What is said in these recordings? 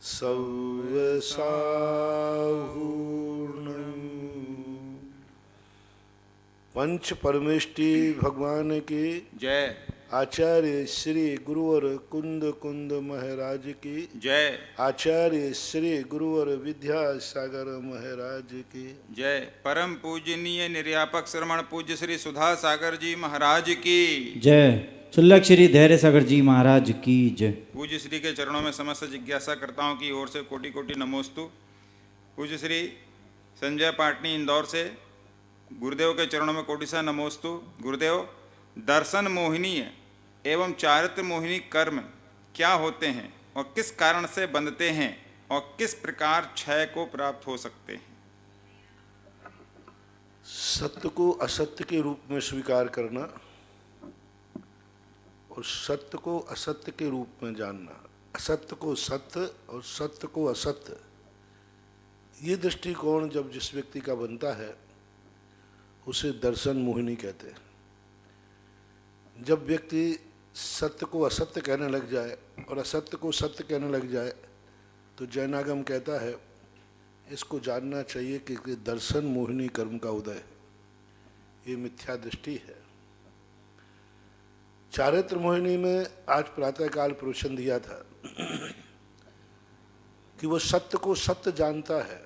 सौसाहूर्णं पंच परमेष्टि भगवान की जय। आचार्य श्री गुरुवर कुंद कुंद महाराज की जय। आचार्य श्री गुरुवर विद्यासागर महाराज की जय। परम पूजनीय निर्यापक श्रमण पूज्य श्री सुधा सागर जी महाराज की जय। शुल्लक श्री धैर्य सागर जी महाराज की जय। पूज्य श्री के चरणों में समस्त जिज्ञासा करताओं की ओर से कोटि कोटि नमोस्तु। पूज्य श्री संजय पाटनी इंदौर से गुरुदेव के चरणों में कोटि सा नमोस्तु। गुरुदेव, दर्शन मोहिनी एवं चारित्र मोहिनी कर्म क्या होते हैं और किस कारण से बंधते हैं और किस प्रकार क्षय को प्राप्त हो सकते हैं? सत्य को असत्य के रूप में स्वीकार करना और सत्य को असत्य के रूप में जानना, असत्य को सत्य और सत्य को असत्य, ये दृष्टिकोण जब जिस व्यक्ति का बनता है उसे दर्शन मोहिनी कहते हैं। जब व्यक्ति सत्य को असत्य कहने लग जाए और असत्य को सत्य कहने लग जाए तो जैनागम कहता है इसको जानना चाहिए कि दर्शन मोहिनी कर्म का उदय है, ये मिथ्या दृष्टि है। चारित्र मोहिनी में आज प्रातःकाल प्रवचन दिया था कि वो सत्य को सत्य जानता है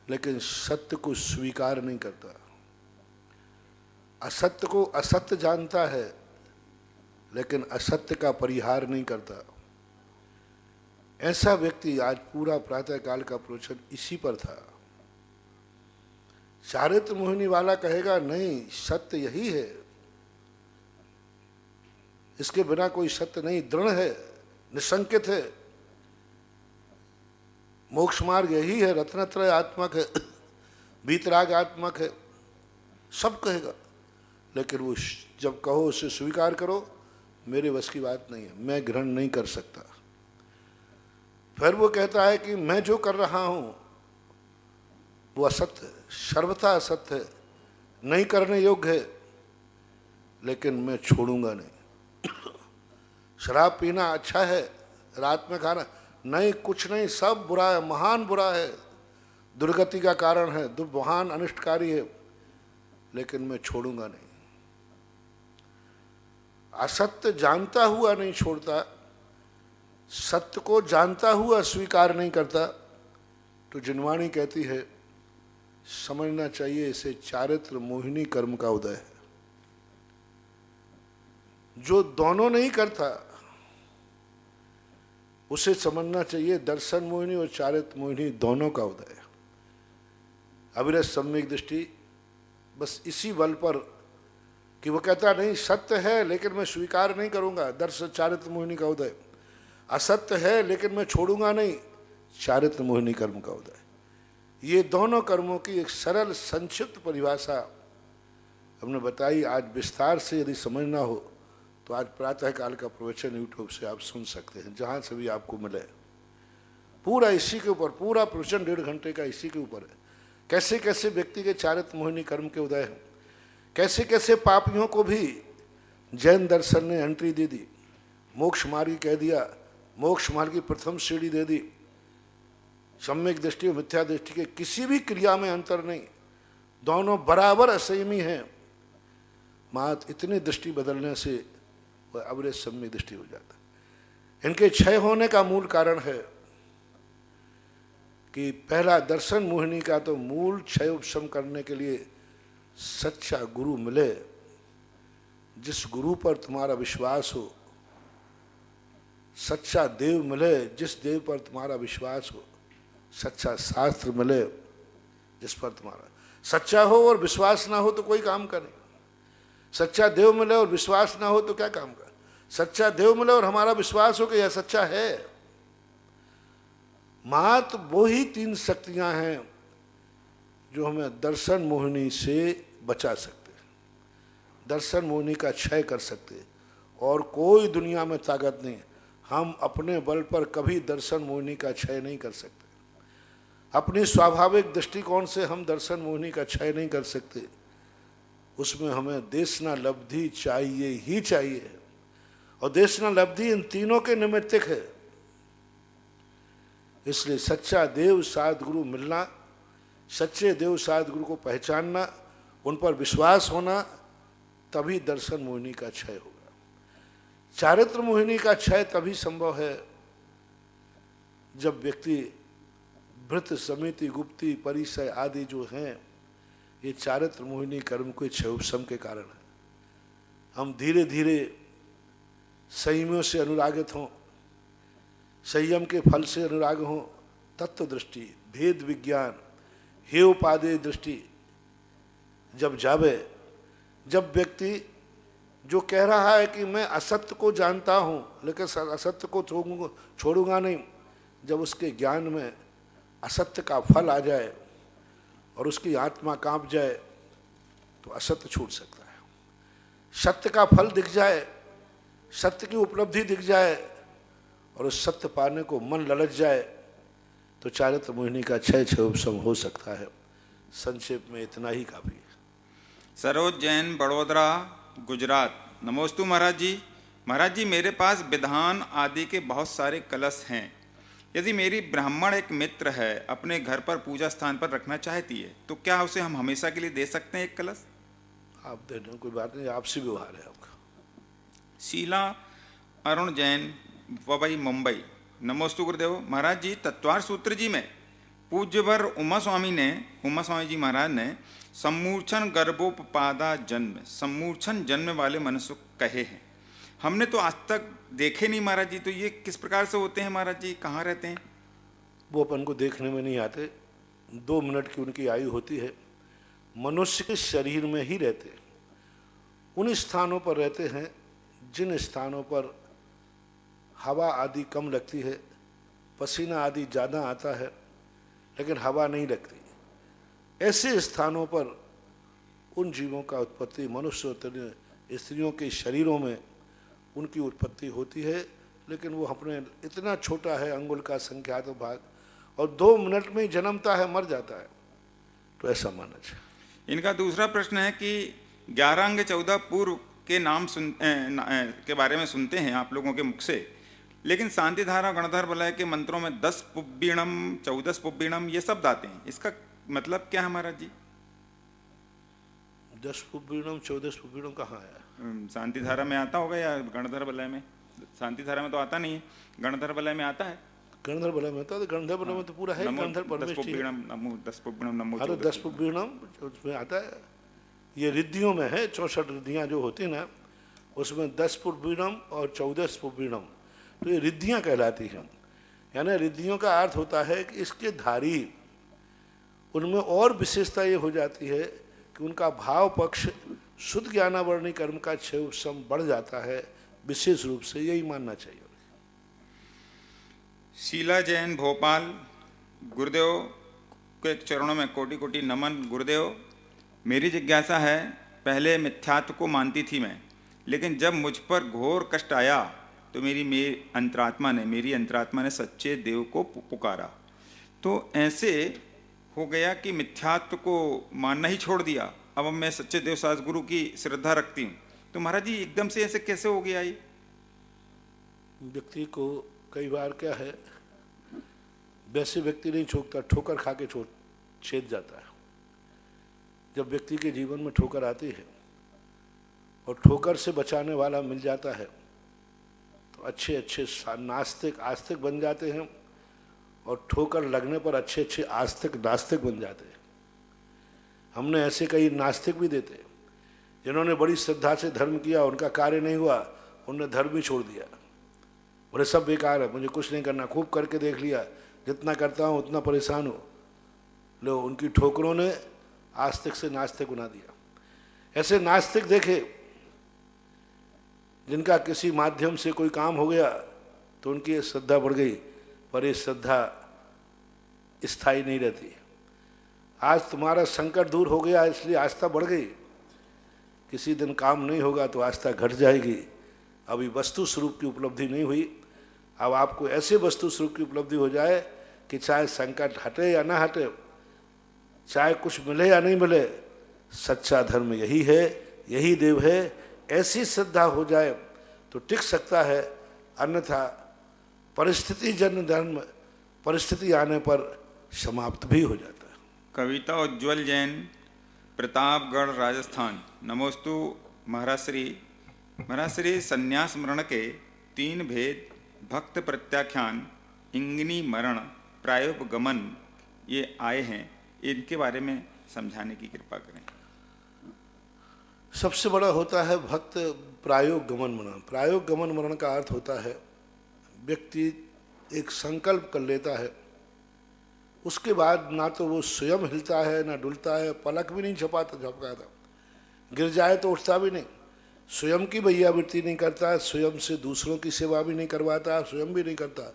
लेकिन सत्य को स्वीकार नहीं करता, असत्य को असत्य जानता है लेकिन असत्य का परिहार नहीं करता। ऐसा व्यक्ति आज पूरा प्रातःकाल का प्रवचन इसी पर था। चारित्र मोहिनी वाला कहेगा नहीं, सत्य यही है, इसके बिना कोई सत्य नहीं, दृढ़ है, निसंकित है, मोक्ष मार्ग यही है, रत्नत्रय आत्मक है, बीतराग आत्मक है, सब कहेगा। लेकिन वो जब कहो उसे स्वीकार करो, मेरे वश की बात नहीं है, मैं ग्रहण नहीं कर सकता। फिर वो कहता है कि मैं जो कर रहा हूं वो असत्य है, सर्वथा असत्य है, नहीं करने योग्य है, लेकिन मैं छोड़ूंगा नहीं। शराब पीना अच्छा है, रात में खाना नहीं, कुछ नहीं, सब बुरा है, महान बुरा है, दुर्गति का कारण है, महान अनिष्टकारी है, लेकिन मैं छोड़ूंगा नहीं। असत्य जानता हुआ नहीं छोड़ता, सत्य को जानता हुआ स्वीकार नहीं करता, तो जिनवाणी कहती है समझना चाहिए इसे चारित्र मोहिनी कर्म का उदय है। जो दोनों नहीं करता उसे समझना चाहिए दर्शन मोहिनी और चारित्र मोहिनी दोनों का उदय है। अविरत सम्यक दृष्टि बस इसी बल पर कि वो कहता नहीं सत्य है लेकिन मैं स्वीकार नहीं करूंगा, दर्शन चारित्र मोहिनी का उदय, असत्य है लेकिन मैं छोड़ूंगा नहीं, चारित्र मोहिनी कर्म का उदय। ये दोनों कर्मों की एक सरल संक्षिप्त परिभाषा हमने बताई। आज विस्तार से यदि समझना हो तो आज प्रातःकाल का प्रवचन यूट्यूब से आप सुन सकते हैं, जहाँ से भी आपको मिले। पूरा इसी के ऊपर, पूरा प्रवचन 1.5 घंटे का इसी के ऊपर है। कैसे कैसे व्यक्ति के चारित्र मोहिनी कर्म के उदय हैं, कैसे कैसे पापियों को भी जैन दर्शन ने एंट्री दे दी, मोक्ष मार्ग कह दिया, मोक्ष मार्ग की प्रथम सीढ़ी दे दी। सम्यक दृष्टि और मिथ्या दृष्टि के किसी भी क्रिया में अंतर नहीं, दोनों बराबर असंयमी हैं। मात इतनी दृष्टि बदलने से वह अवरेज सम्यक दृष्टि हो जाता है। इनके क्षय होने का मूल कारण है कि पहला दर्शन मोहिनी का तो मूल क्षय उपशम करने के लिए सच्चा गुरु मिले, जिस गुरु पर तुम्हारा विश्वास हो, सच्चा देव मिले जिस देव पर तुम्हारा विश्वास हो, सच्चा शास्त्र मिले जिस पर तुम्हारा सच्चा हो और विश्वास ना हो तो कोई काम का नहीं। सच्चा देव मिले और विश्वास ना हो तो क्या काम का। सच्चा देव मिले और हमारा विश्वास हो कि यह सच्चा है। मात वो ही 3 शक्तियां हैं जो हमें दर्शन मोहिनी से बचा सकते, दर्शन मोहिनी का क्षय कर सकते, और कोई दुनिया में ताकत नहीं। हम अपने बल पर कभी दर्शन मोहिनी का क्षय नहीं कर सकते, अपनी स्वाभाविक दृष्टिकोण से हम दर्शन मोहिनी का क्षय नहीं कर सकते। उसमें हमें देशना लब्धि चाहिए ही चाहिए, और देशना लब्धि इन तीनों के निमित्तिक है। इसलिए सच्चा देव सद्गुरु मिलना, सच्चे देव सद्गुरु को पहचानना, उन पर विश्वास होना, तभी दर्शन मोहिनी का क्षय होगा। चारित्र मोहिनी का क्षय तभी संभव है जब व्यक्ति भृत, समिति, गुप्ती, परिचय आदि जो हैं, ये चारित्र मोहिनी कर्म के क्षय उपशम के कारण है। हम धीरे धीरे संयमियों से अनुरागित हों, संयम के फल से अनुराग हों, तत्व दृष्टि, भेद विज्ञान, हेयोपादेय दृष्टि जब जावे, जब व्यक्ति जो कह रहा है कि मैं असत्य को जानता हूँ लेकिन असत्य को छोड़ूंगा नहीं, जब उसके ज्ञान में असत्य का फल आ जाए और उसकी आत्मा कांप जाए तो असत्य छूट सकता है। सत्य का फल दिख जाए, सत्य की उपलब्धि दिख जाए और उस सत्य पाने को मन ललच जाए तो चारित्र मोहिनी का क्षय उपशम हो सकता है। संक्षेप में इतना ही काफी है। सरोज जैन, बड़ोदरा, गुजरात। नमोस्तु महाराज जी। महाराज जी, मेरे पास विधान आदि के बहुत सारे कलश हैं। यदि मेरी ब्राह्मण एक मित्र है अपने घर पर पूजा स्थान पर रखना चाहती है तो क्या उसे हम हमेशा के लिए दे सकते हैं एक कलश? आप दे दें, कोई बात नहीं, आपसे व्यवहार है आपका। शीला अरुण जैन, वबई, मुंबई। नमोस्तु गुरुदेव। महाराज जी, तत्वार सूत्र जी में पूज्यवर उमा स्वामी जी महाराज ने सम्मूर्छन गर्भोपपादा जन्म, सम्मूर्छन जन्म वाले मनुष्य कहे हैं। हमने तो आज तक देखे नहीं महाराज जी, तो ये किस प्रकार से होते हैं महाराज जी, कहाँ रहते हैं? वो अपन को देखने में नहीं आते, 2 मिनट की उनकी आयु होती है, मनुष्य के शरीर में ही रहते हैं। उन स्थानों पर रहते हैं जिन स्थानों पर हवा आदि कम लगती है, पसीना आदि ज़्यादा आता है लेकिन हवा नहीं लगती। ऐसे स्थानों पर उन जीवों का उत्पत्ति, मनुष्य स्त्रियों के शरीरों में उनकी उत्पत्ति होती है, लेकिन वो अपने इतना छोटा है अंगुल का संख्यात भाग, और 2 मिनट में ही जन्मता है, मर जाता है। तो ऐसा माना चाहिए। इनका दूसरा प्रश्न है कि 11 अंग 14 पूर्व के नाम के बारे में सुनते हैं आप लोगों के मुख से, लेकिन शांति धारा, गणधर वलय के मंत्रों में 10 पुब्बीणम 14 पुब्बीणम ये शब्द आते हैं। इसका मतलब क्या है महाराज जी? 10 पुब्बीणम 14 पुब्बीणम कहाँ आया? शांति धारा में आता होगा या गणधर वलय में? शांति धारा में तो आता नहीं है, गणधर वलय में आता है। गणधर वलय में आता है, गणधर वलय में तो पूरा है गणधर परमेश। 10 पुब्बीणम नमो 10 पुब्बीणम नमो। अरे 10 पुब्बीणम उसमें आता है, ये रिद्धियों में है। 64 रिद्धियाँ जो होती ना, उसमें 10 पुब्बीणम और 14 पुब्बीणम, तो ये रिद्धियाँ कहलाती हैं। यानी रिद्धियों का अर्थ होता है कि इसके धारी, उनमें और विशेषता ये हो जाती है कि उनका भाव पक्ष शुद्ध ज्ञानावरणी कर्म का क्षय उपशम बढ़ जाता है, विशेष रूप से यही मानना चाहिए। शीला जैन, भोपाल। गुरुदेव के चरणों में कोटि कोटि नमन। गुरुदेव, मेरी जिज्ञासा है, पहले मिथ्यात्व को मानती थी मैं, लेकिन जब मुझ पर घोर कष्ट आया तो मेरी अंतरात्मा ने सच्चे देव को पुकारा, तो ऐसे हो गया कि मिथ्यात्व को मानना ही छोड़ दिया। अब मैं सच्चे देव सद्गुरु की श्रद्धा रखती हूँ। तो महाराज जी, एकदम से ऐसे कैसे हो गया ये? व्यक्ति को कई बार क्या है, वैसे व्यक्ति नहीं ठोकता, ठोकर खा के छेद जाता है। जब व्यक्ति के जीवन में ठोकर आती है और ठोकर से बचाने वाला मिल जाता है तो अच्छे अच्छे नास्तिक आस्तिक बन जाते हैं, और ठोकर लगने पर अच्छे अच्छे आस्तिक नास्तिक बन जाते हैं। हमने ऐसे कई नास्तिक भी देते जिन्होंने बड़ी श्रद्धा से धर्म किया, उनका कार्य नहीं हुआ, उन्होंने धर्म ही छोड़ दिया, बोले सब बेकार है, मुझे कुछ नहीं करना, खूब करके देख लिया, जितना करता हूँ उतना परेशान हूँ। लो, उनकी ठोकरों ने आस्तिक से नास्तिक बना दिया। ऐसे नास्तिक देखे जिनका किसी माध्यम से कोई काम हो गया तो उनकी श्रद्धा बढ़ गई, पर ये श्रद्धा स्थायी नहीं रहती। आज तुम्हारा संकट दूर हो गया इसलिए आस्था बढ़ गई, किसी दिन काम नहीं होगा तो आस्था घट जाएगी। अभी वस्तु स्वरूप की उपलब्धि नहीं हुई, अब आपको ऐसे वस्तु स्वरूप की उपलब्धि हो जाए कि चाहे संकट हटे या ना हटे, चाहे कुछ मिले या नहीं मिले, सच्चा धर्म यही है, यही देव है, ऐसी श्रद्धा हो जाए तो टिक सकता है। अन्यथा परिस्थिति जन्य धर्म, परिस्थिति आने पर समाप्त भी हो जाता है। कविता उज्ज्वल जैन, प्रतापगढ़, राजस्थान। नमोस्तु महाराज श्री संन्यास मरण के 3 भेद, भक्त प्रत्याख्यान, इंगिनी मरण, प्रायोपगमन ये आए हैं, इनके बारे में समझाने की कृपा करें। सबसे बड़ा होता है भक्त प्रायोगमन मरण। प्रायोगमन मरण का अर्थ होता है व्यक्ति एक संकल्प कर लेता है, उसके बाद ना तो वो स्वयं हिलता है ना डुलता है, पलक भी नहीं झपकाता, गिर जाए तो उठता भी नहीं, स्वयं की भैयावृत्ति नहीं करता, स्वयं से दूसरों की सेवा भी नहीं करवाता, स्वयं भी नहीं करता,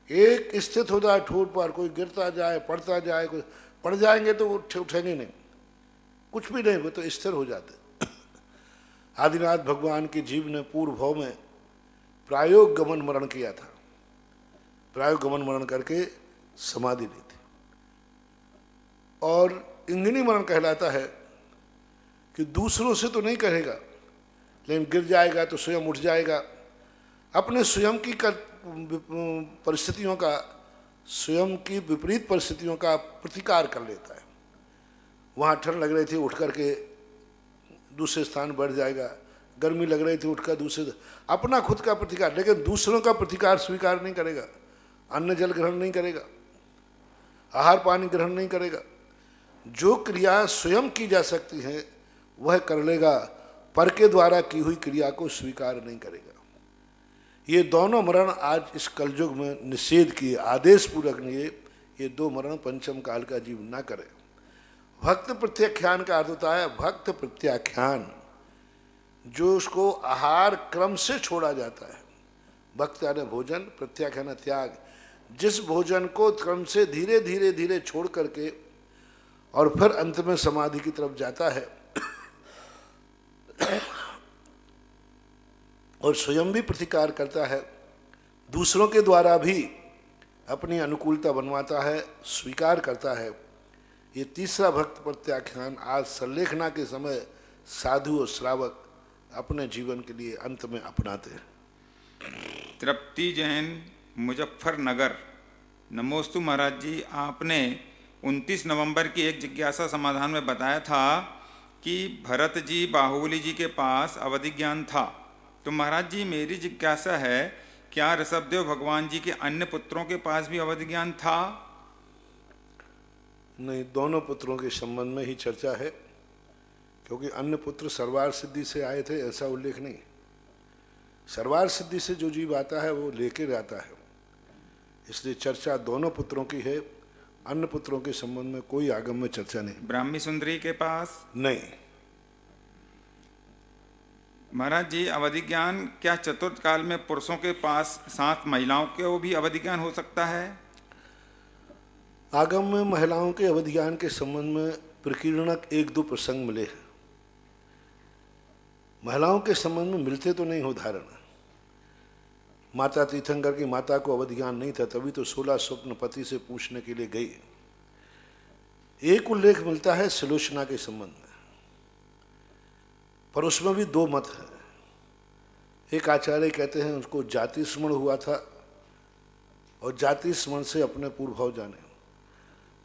एक स्थित होता है ठोट पर। कोई गिरता जाए, पड़ता जाए, कोई पड़ जाएंगे तो उठेंगे नहीं, कुछ भी नहीं, वो तो स्थिर हो जाते। आदिनाथ भगवान के जीव ने पूर्व भाव में प्रायोग गमन मरण किया था, प्रायोग गमन मरण करके समाधि ली थी। और इंगिनी मरण कहलाता है कि दूसरों से तो नहीं करेगा, लेकिन गिर जाएगा तो स्वयं उठ जाएगा, अपने स्वयं की परिस्थितियों का, स्वयं की विपरीत परिस्थितियों का प्रतिकार कर लेता है। वहाँ ठंड लग रही थी, उठ करके दूसरे स्थान बढ़ जाएगा, गर्मी लग रही थी, उठकर दूसरे, अपना खुद का प्रतिकार, लेकिन दूसरों का प्रतिकार स्वीकार नहीं करेगा, अन्न जल ग्रहण नहीं करेगा, आहार पानी ग्रहण नहीं करेगा। जो क्रिया स्वयं की जा सकती है वह कर लेगा, पर के द्वारा की हुई क्रिया को स्वीकार नहीं करेगा। ये दोनों मरण आज इस कलयुग में निषेध किए, आदेश पूर्वक नहीं, ये 2 मरण पंचम काल का जीव ना करे। भक्त प्रत्याख्यान का अर्थ होता है भक्त प्रत्याख्यान, जो उसको आहार क्रम से छोड़ा जाता है। भक्त यानी भोजन, प्रत्याख्यान त्याग, जिस भोजन को क्रम से धीरे धीरे धीरे छोड़ करके और फिर अंत में समाधि की तरफ जाता है और स्वयं भी प्रतिकार करता है, दूसरों के द्वारा भी अपनी अनुकूलता बनवाता है, स्वीकार करता है। ये तीसरा भक्त प्रत्याख्यान आज संलेखना के समय साधु और श्रावक अपने जीवन के लिए अंत में अपनाते हैं। तृप्ति जैन, मुजफ्फरनगर। नमोस्तु महाराज जी, आपने 29 नवंबर की एक जिज्ञासा समाधान में बताया था कि भरत जी बाहुबली जी के पास अवधि ज्ञान था। तो महाराज जी मेरी जिज्ञासा है, क्या ऋषभदेव भगवान जी के अन्य पुत्रों के पास भी अवधि ज्ञान था? नहीं, दोनों पुत्रों के संबंध में ही चर्चा है, क्योंकि अन्य पुत्र सर्वार सिद्धि से आए थे ऐसा उल्लेख नहीं। सर्वार सिद्धि से जो जीव आता है वो लेके आता है, इसलिए चर्चा दोनों पुत्रों की है, अन्य पुत्रों के संबंध में कोई आगम में चर्चा नहीं। ब्राह्मी सुंदरी के पास नहीं। महाराज जी अवधि ज्ञान क्या चतुर्थ काल में पुरुषों के पास साथ महिलाओं को भी अवधि ज्ञान हो सकता है? आगम में महिलाओं के अवधि ज्ञान के संबंध में प्रकीर्णक 1-2 प्रसंग मिले हैं। महिलाओं के संबंध में मिलते तो नहीं हो उदाहरण। माता तीर्थंकर की माता को अवधि ज्ञान नहीं था, तभी तो 16 स्वप्न पति से पूछने के लिए गई। एक उल्लेख मिलता है सुलोचना के संबंध में, पर उसमें भी 2 मत हैं। एक आचार्य कहते हैं उसको जाति स्मरण हुआ था और जाति स्मरण से अपने पूर्व भाव जाने।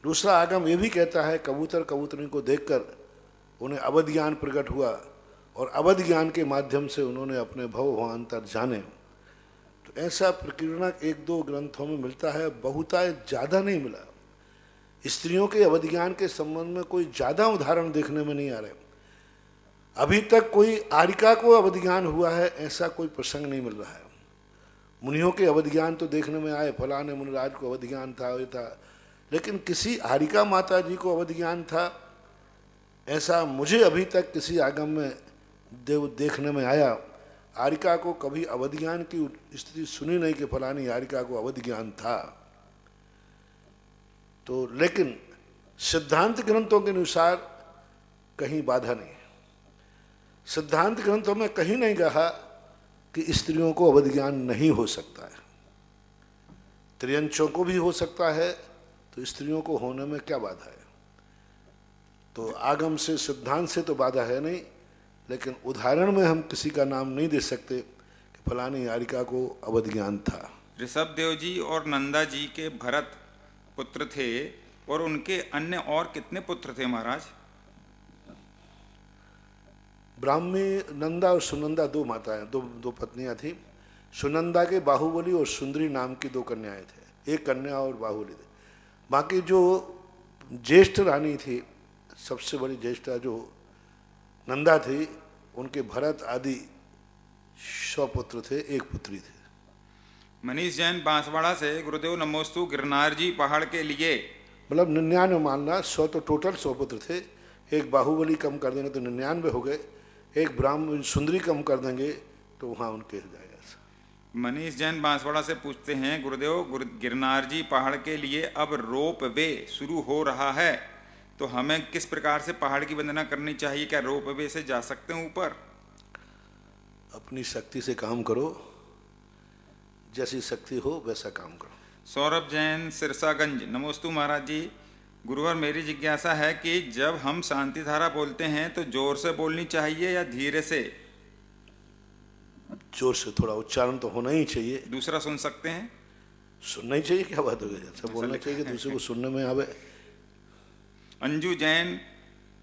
दूसरा आगम ये भी कहता है कबूतर कबूतरी को देखकर उन्हें अवधि ज्ञान प्रकट हुआ और अवधि ज्ञान के माध्यम से उन्होंने अपने भव भावांतर जाने। तो ऐसा प्रकीर्णक 1-2 ग्रंथों में मिलता है, बहुतायत ज़्यादा नहीं मिला। स्त्रियों के अवधि ज्ञान के संबंध में कोई ज़्यादा उदाहरण देखने में नहीं आ रहे। अभी तक कोई आरिका को अवधि ज्ञान हुआ है ऐसा कोई प्रसंग नहीं मिल रहा है। मुनियों के अवधि ज्ञान तो देखने में आए, फलाने मुनिराज को अवधि ज्ञान था, ये था, लेकिन किसी आरिका माता जी को अवधि ज्ञान था ऐसा मुझे अभी तक किसी आगम में देखने में आया। आरिका को कभी अवधि ज्ञान की स्थिति सुनी नहीं कि फलानी आरिका को अवधि ज्ञान था। तो लेकिन सिद्धांत ग्रंथों के अनुसार कहीं बाधा नहीं। सिद्धांत ग्रंथों में कहीं नहीं कहा कि स्त्रियों को अवधि ज्ञान नहीं हो सकता है। त्रियंचों को भी हो सकता है, तो स्त्रियों को होने में क्या बाधा है? तो आगम से सिद्धांत से तो बाधा है नहीं, लेकिन उदाहरण में हम किसी का नाम नहीं दे सकते कि फलानी आरिका को अवधि ज्ञान था। ऋषभदेव जी और नंदा जी के भरत पुत्र थे और उनके अन्य और कितने पुत्र थे महाराज? ब्राह्मी नंदा और सुनंदा दो माताएं, दो पत्नियां थी। सुनंदा के बाहुबली और सुंदरी नाम की दो कन्याएं थे, एक कन्या और बाहुबली थे। बाकी जो ज्येष्ठ रानी थी, सबसे बड़ी ज्येष्ठा जो नंदा थी, उनके भरत आदि 100 पुत्र थे, एक पुत्री थे। मनीष जैन बांसवाड़ा से गुरुदेव नमोस्तु गिरनार जी पहाड़ के लिए, मतलब 99 मानना, 100 तो टोटल 100 पुत्र थे। एक बाहुबली कम कर देंगे तो 99 हो गए, एक ब्राह्मण सुंदरी कम कर देंगे तो वहाँ उनके हो जाएगा। मनीष जैन बांसवाड़ा से पूछते हैं, गुरुदेव गिरनार जी पहाड़ के लिए अब रोप वे शुरू हो रहा है, तो हमें किस प्रकार से पहाड़ की वंदना करनी चाहिए? क्या रोप वे से जा सकते हैं ऊपर? अपनी शक्ति से काम करो, जैसी शक्ति हो वैसा काम करो। सौरभ जैन सिरसागंज, नमोस्तु महाराज जी। गुरुवर मेरी जिज्ञासा है कि जब हम शांति धारा बोलते हैं तो जोर से बोलनी चाहिए या धीरे से? जोर से, थोड़ा उच्चारण तो होना ही चाहिए। दूसरा सुन सकते हैं? सुनना ही चाहिए, क्या बात हो गई, अच्छा बोलना चाहिए कि दूसरे को सुनने में आवे। अंजू जैन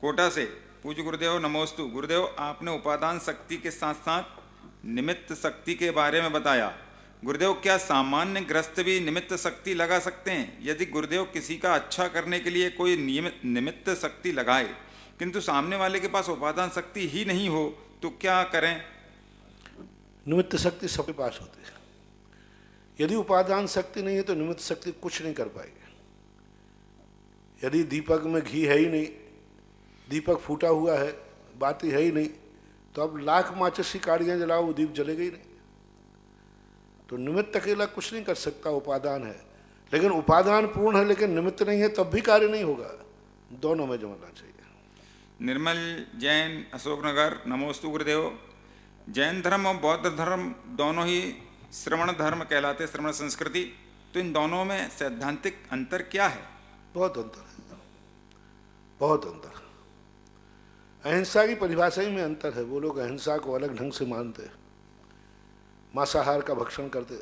कोटा से, पूज्य गुरुदेव नमोस्तु। गुरुदेव आपने उपादान शक्ति के साथ साथ निमित्त शक्ति के बारे में बताया। गुरुदेव क्या सामान्य ग्रस्त भी निमित्त शक्ति लगा सकते हैं? यदि गुरुदेव किसी का अच्छा करने के लिए कोई निमित्त शक्ति लगाए किंतु सामने वाले के पास उपादान शक्ति ही नहीं हो तो क्या करें? निमित्त शक्ति सबके पास होती है। यदि उपादान शक्ति नहीं है तो निमित्त शक्ति कुछ नहीं कर पाएगी। यदि दीपक में घी है ही नहीं, दीपक फूटा हुआ है, बाती है ही नहीं, तो अब लाख माचिस की काड़ियाँ जलाओ, वो दीप जलेगा ही नहीं। तो निमित्त अकेला कुछ नहीं कर सकता, उपादान है। लेकिन उपादान पूर्ण है लेकिन निमित्त नहीं है, तब भी कार्य नहीं होगा। दोनों में जमना चाहिए। निर्मल जैन अशोकनगर, नमोस्तु गुरुदेव। जैन धर्म और बौद्ध धर्म दोनों ही श्रवण धर्म कहलाते, श्रवण संस्कृति, तो इन दोनों में सैद्धांतिक अंतर क्या है? बहुत अंतर है, बहुत अंतर। अहिंसा की परिभाषा ही में अंतर है। वो लोग अहिंसा को अलग ढंग से मानते हैं, मांसाहार का भक्षण करते,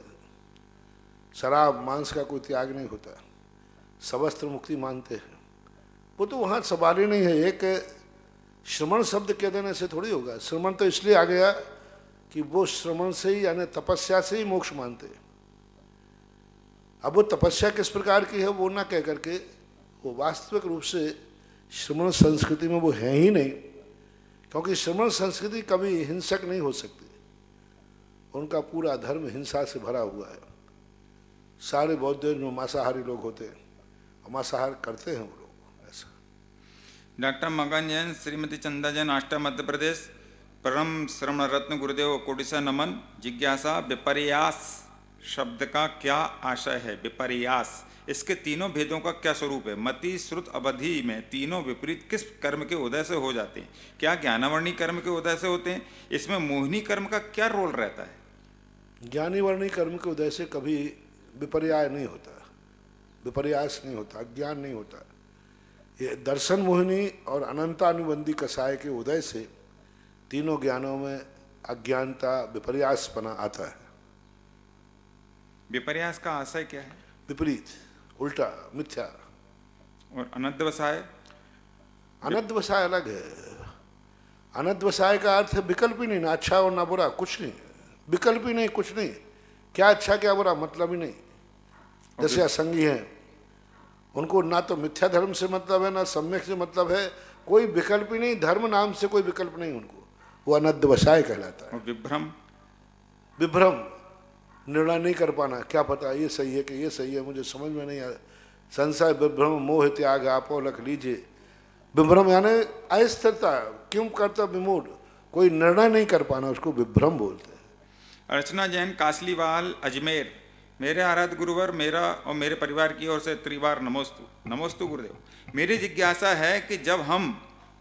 शराब मांस का कोई त्याग नहीं होता, सवस्त्र मुक्ति मानते हैं। वो तो वहाँ सवाल ही नहीं है। एक श्रमण शब्द कह देने से थोड़ी होगा। श्रमण तो इसलिए आ गया कि वो श्रमण से ही, यानी तपस्या से ही मोक्ष मानते हैं। अब वो तपस्या किस प्रकार की है वो ना कह करके, वो वास्तविक रूप से श्रमण संस्कृति में वो है ही नहीं, क्योंकि श्रमण संस्कृति कभी हिंसक नहीं हो सकती। उनका पूरा धर्म हिंसा से भरा हुआ है। सारे बौद्ध में मांसाहारी लोग होते हैं और मांसाहार करते हैं वो लोग। ऐसा डॉक्टर मगन जैन, श्रीमती चंदा जैन, आष्टा मध्य प्रदेश। परम श्रवण रत्न गुरुदेव कोटिसा नमन। जिज्ञासा, विपर्यास शब्द का क्या आशय है? विपर्यास, इसके तीनों भेदों का क्या स्वरूप है? मति श्रुत अवधि में तीनों विपरीत किस कर्म के उदय से हो जाते हैं? क्या ज्ञानावर्णी कर्म के उदय से होते हैं? इसमें मोहिनी कर्म का क्या रोल रहता है? ज्ञानी वर्णी कर्म के उदय से कभी विपर्याय नहीं होता, विपर्यास नहीं होता, अज्ञान नहीं होता। ये दर्शन मोहिनी और अनंतानुबंधी कसाय के उदय से तीनों ज्ञानों में अज्ञानता, विपर्यासपना आता है। विपर्यास का आशय क्या है? विपरीत, उल्टा, मिथ्या। और अनध्यवसाय? अनध्यवसाय अलग है। अनध्यवसाय का अर्थ है विकल्प ही नहीं, ना अच्छा और ना बुरा, कुछ नहीं, विकल्प ही नहीं, कुछ नहीं। क्या अच्छा क्या बुरा मतलब ही नहीं। जैसे असंगी हैं, उनको ना तो मिथ्या धर्म से मतलब है ना सम्यक से मतलब है, कोई विकल्प ही नहीं, धर्म नाम से कोई विकल्प नहीं उनको, वो अनध्यवसाय कहलाता है। और विभ्रम? विभ्रम, निर्णय नहीं कर पाना, क्या पता ये सही है कि ये सही है, मुझे समझ में नहीं आया। संशय, विभ्रम, मोह त्याग आपो लख लीजिए। विभ्रम यानी अस्थिरता, क्यों करता विमूढ़, कोई निर्णय नहीं कर पाना, उसको विभ्रम बोलते हैं। अर्चना जैन, कासलीवाल, अजमेर। मेरे आराध्य गुरुवर, मेरा और मेरे परिवार की ओर से त्रिवार नमोस्तु। नमोस्तु गुरुदेव। मेरी जिज्ञासा है कि जब हम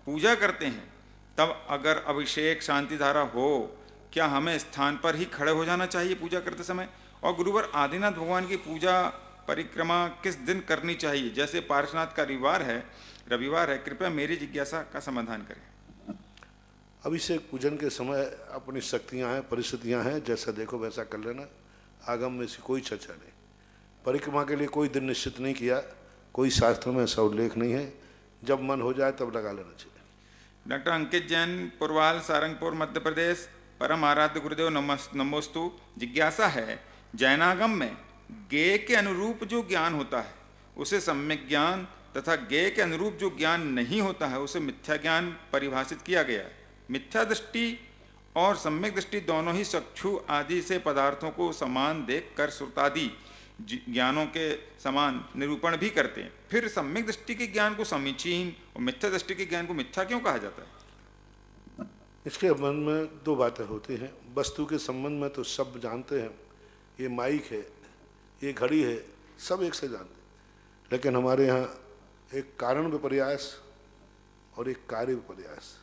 पूजा करते हैं तब अगर अभिषेक शांति धारा हो, क्या हमें स्थान पर ही खड़े हो जाना चाहिए पूजा करते समय? और गुरुवर, आदिनाथ भगवान की पूजा परिक्रमा किस दिन करनी चाहिए? जैसे पार्श्वनाथ का रविवार है। कृपया मेरी जिज्ञासा का समाधान करें। अभिषेक पूजन के समय अपनी शक्तियाँ हैं, परिस्थितियाँ हैं, जैसा देखो वैसा कर लेना। आगम में से कोई चर्चा नहीं। परिक्रमा के लिए कोई दिन निश्चित नहीं किया। कोई शास्त्र में ऐसा उल्लेख नहीं है। जब मन हो जाए तब लगा लेना चाहिए। डॉक्टर अंकित जैन, पुरवाल, सारंगपुर, मध्य प्रदेश। परम आराध्य गुरुदेव नमोस्तु। जिज्ञासा है, जैनागम में ज्ञेय के अनुरूप जो ज्ञान होता है उसे सम्यक ज्ञान तथा ज्ञेय के अनुरूप जो ज्ञान नहीं होता है उसे मिथ्या ज्ञान परिभाषित किया गया है। मिथ्या दृष्टि और सम्यक दृष्टि दोनों ही चक्षु आदि से पदार्थों को समान देख कर श्रुतादि ज्ञानों के समान निरूपण भी करते हैं। फिर सम्यक दृष्टि के ज्ञान को समीचीन और मिथ्या दृष्टि के ज्ञान को मिथ्या क्यों कहा जाता है? इसके संबंध में दो बातें होती हैं। वस्तु के संबंध में तो सब जानते हैं, ये माइक है, ये घड़ी है, सब एक से जानते हैं। लेकिन हमारे यहाँ एक कारण विपर्यास और एक कार्य विपर्यास,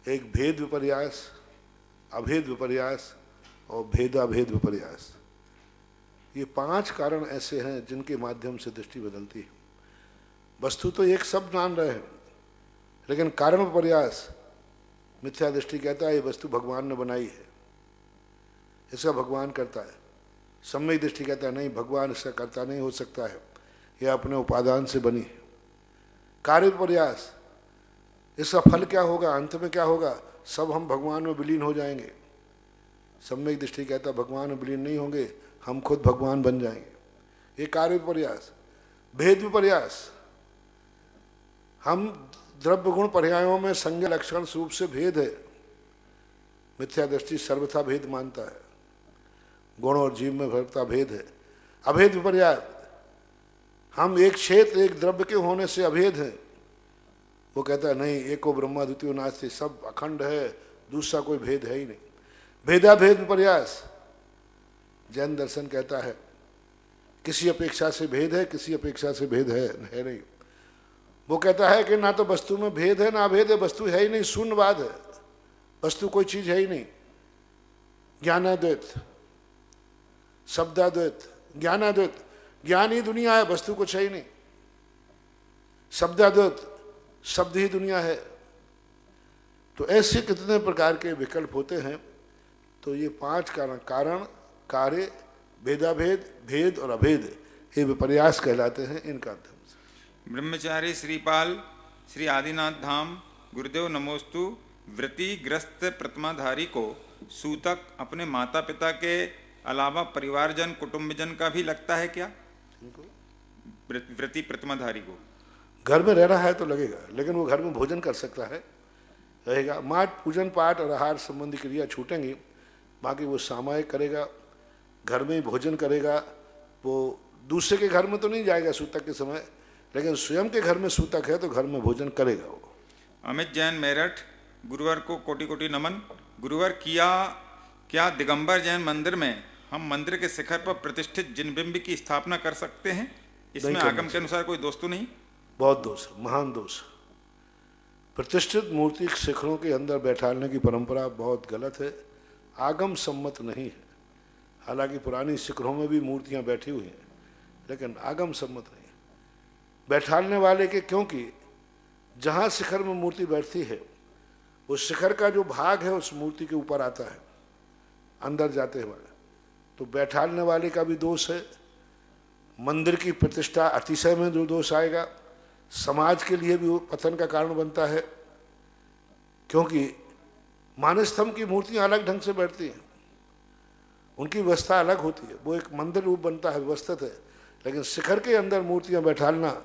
एक भेद विपर्यास, अभेद विपर्यास और भेदाभेद विपर्यास, ये 5 कारण ऐसे हैं जिनके माध्यम से दृष्टि बदलती है। वस्तु तो एक सब जान रहे हैं, लेकिन कारण विपर्यास, मिथ्या दृष्टि कहता है ये वस्तु भगवान ने बनाई है, इसका भगवान करता है। सम्यक दृष्टि कहता है नहीं, भगवान इसका करता नहीं हो सकता है, यह अपने उपादान से बनी है। कार्य विपर्यास, इसका फल क्या होगा, अंत में क्या होगा, सब हम भगवान में विलीन हो जाएंगे। सम्यक दृष्टि कहता है भगवान में विलीन नहीं होंगे, हम खुद भगवान बन जाएंगे। ये कार्य विपर्यास। भेद विपर्यास, हम द्रव्य गुण पर्यायों में संज्ञा लक्षण स्वरूप से भेद है, मिथ्या दृष्टि सर्वथा भेद मानता है। गुण और जीव में सर्वथा भेद है। अभेद विपर्यास, हम एक क्षेत्र एक द्रव्य के होने से अभेद हैं, वो कहता है नहीं, एको ब्रह्मा द्वितीयो नास्ति, सब अखंड है, दूसरा कोई भेद है ही नहीं। भेदाभेद विपर्यास, जैन दर्शन कहता है किसी अपेक्षा से भेद है, किसी अपेक्षा से भेद है नहीं। वो कहता है कि ना तो वस्तु में भेद है ना अभेद है, वस्तु है ही नहीं, शून्यवाद है, वस्तु कोई चीज है ही नहीं। ज्ञानाद्वैत, शब्दाद्वैत, ज्ञानाद्वैत, ज्ञान ही दुनिया है, वस्तु कुछ है ही नहीं। शब्दाद्वैत, शब्द ही दुनिया है। तो ऐसे कितने प्रकार के विकल्प होते हैं। तो ये 5 कारण, कारण, कार्य, भेदाभेद, भेद और अभेद, ये विपर्यास कहलाते हैं इनका अध्ययन। ब्रह्मचारी श्रीपाल, श्री आदिनाथ धाम, गुरुदेव नमोस्तु। वृत्तिग्रस्त प्रतिमाधारी को सूतक अपने माता पिता के अलावा परिवारजन कुटुंबजन का भी लगता है क्या? वृत्ति प्रतिमाधारी को घर में रह रहा है तो लगेगा, लेकिन वो घर में भोजन कर सकता है, रहेगा। माट पूजन पाठ और आहार संबंधी क्रिया छूटेंगी, बाकी वो सामायिक करेगा, घर में ही भोजन करेगा। वो दूसरे के घर में तो नहीं जाएगा सूतक के समय, लेकिन स्वयं के घर में सूतक है तो घर में भोजन करेगा वो। अमित जैन, मेरठ। गुरुवार को कोटि कोटि नमन। गुरुवार क्या दिगंबर जैन मंदिर में हम मंदिर के शिखर पर प्रतिष्ठित जिन बिंब की स्थापना कर सकते हैं? इसमें आगम के अनुसार कोई दोष तो नहीं? बहुत दोष, महान दोष। प्रतिष्ठित मूर्ति शिखरों के अंदर बैठाने की परंपरा बहुत गलत है, आगम सम्मत नहीं है। हालांकि पुरानी शिखरों में भी मूर्तियां बैठी हुई हैं, लेकिन आगम सम्मत नहीं। बैठाने वाले के, क्योंकि जहाँ शिखर में मूर्ति बैठती है उस शिखर का जो भाग है उस मूर्ति के ऊपर आता है अंदर जाते हुए, तो बैठाने वाले का भी दोष है। मंदिर की प्रतिष्ठा अतिशय में जो दोष आएगा, समाज के लिए भी वो पतन का कारण बनता है, क्योंकि मानस्तंभ की मूर्तियाँ अलग ढंग से बैठती हैं, उनकी व्यवस्था अलग होती है, वो एक मंदिर रूप बनता है, व्यवस्थित है। लेकिन शिखर के अंदर मूर्तियाँ बैठाना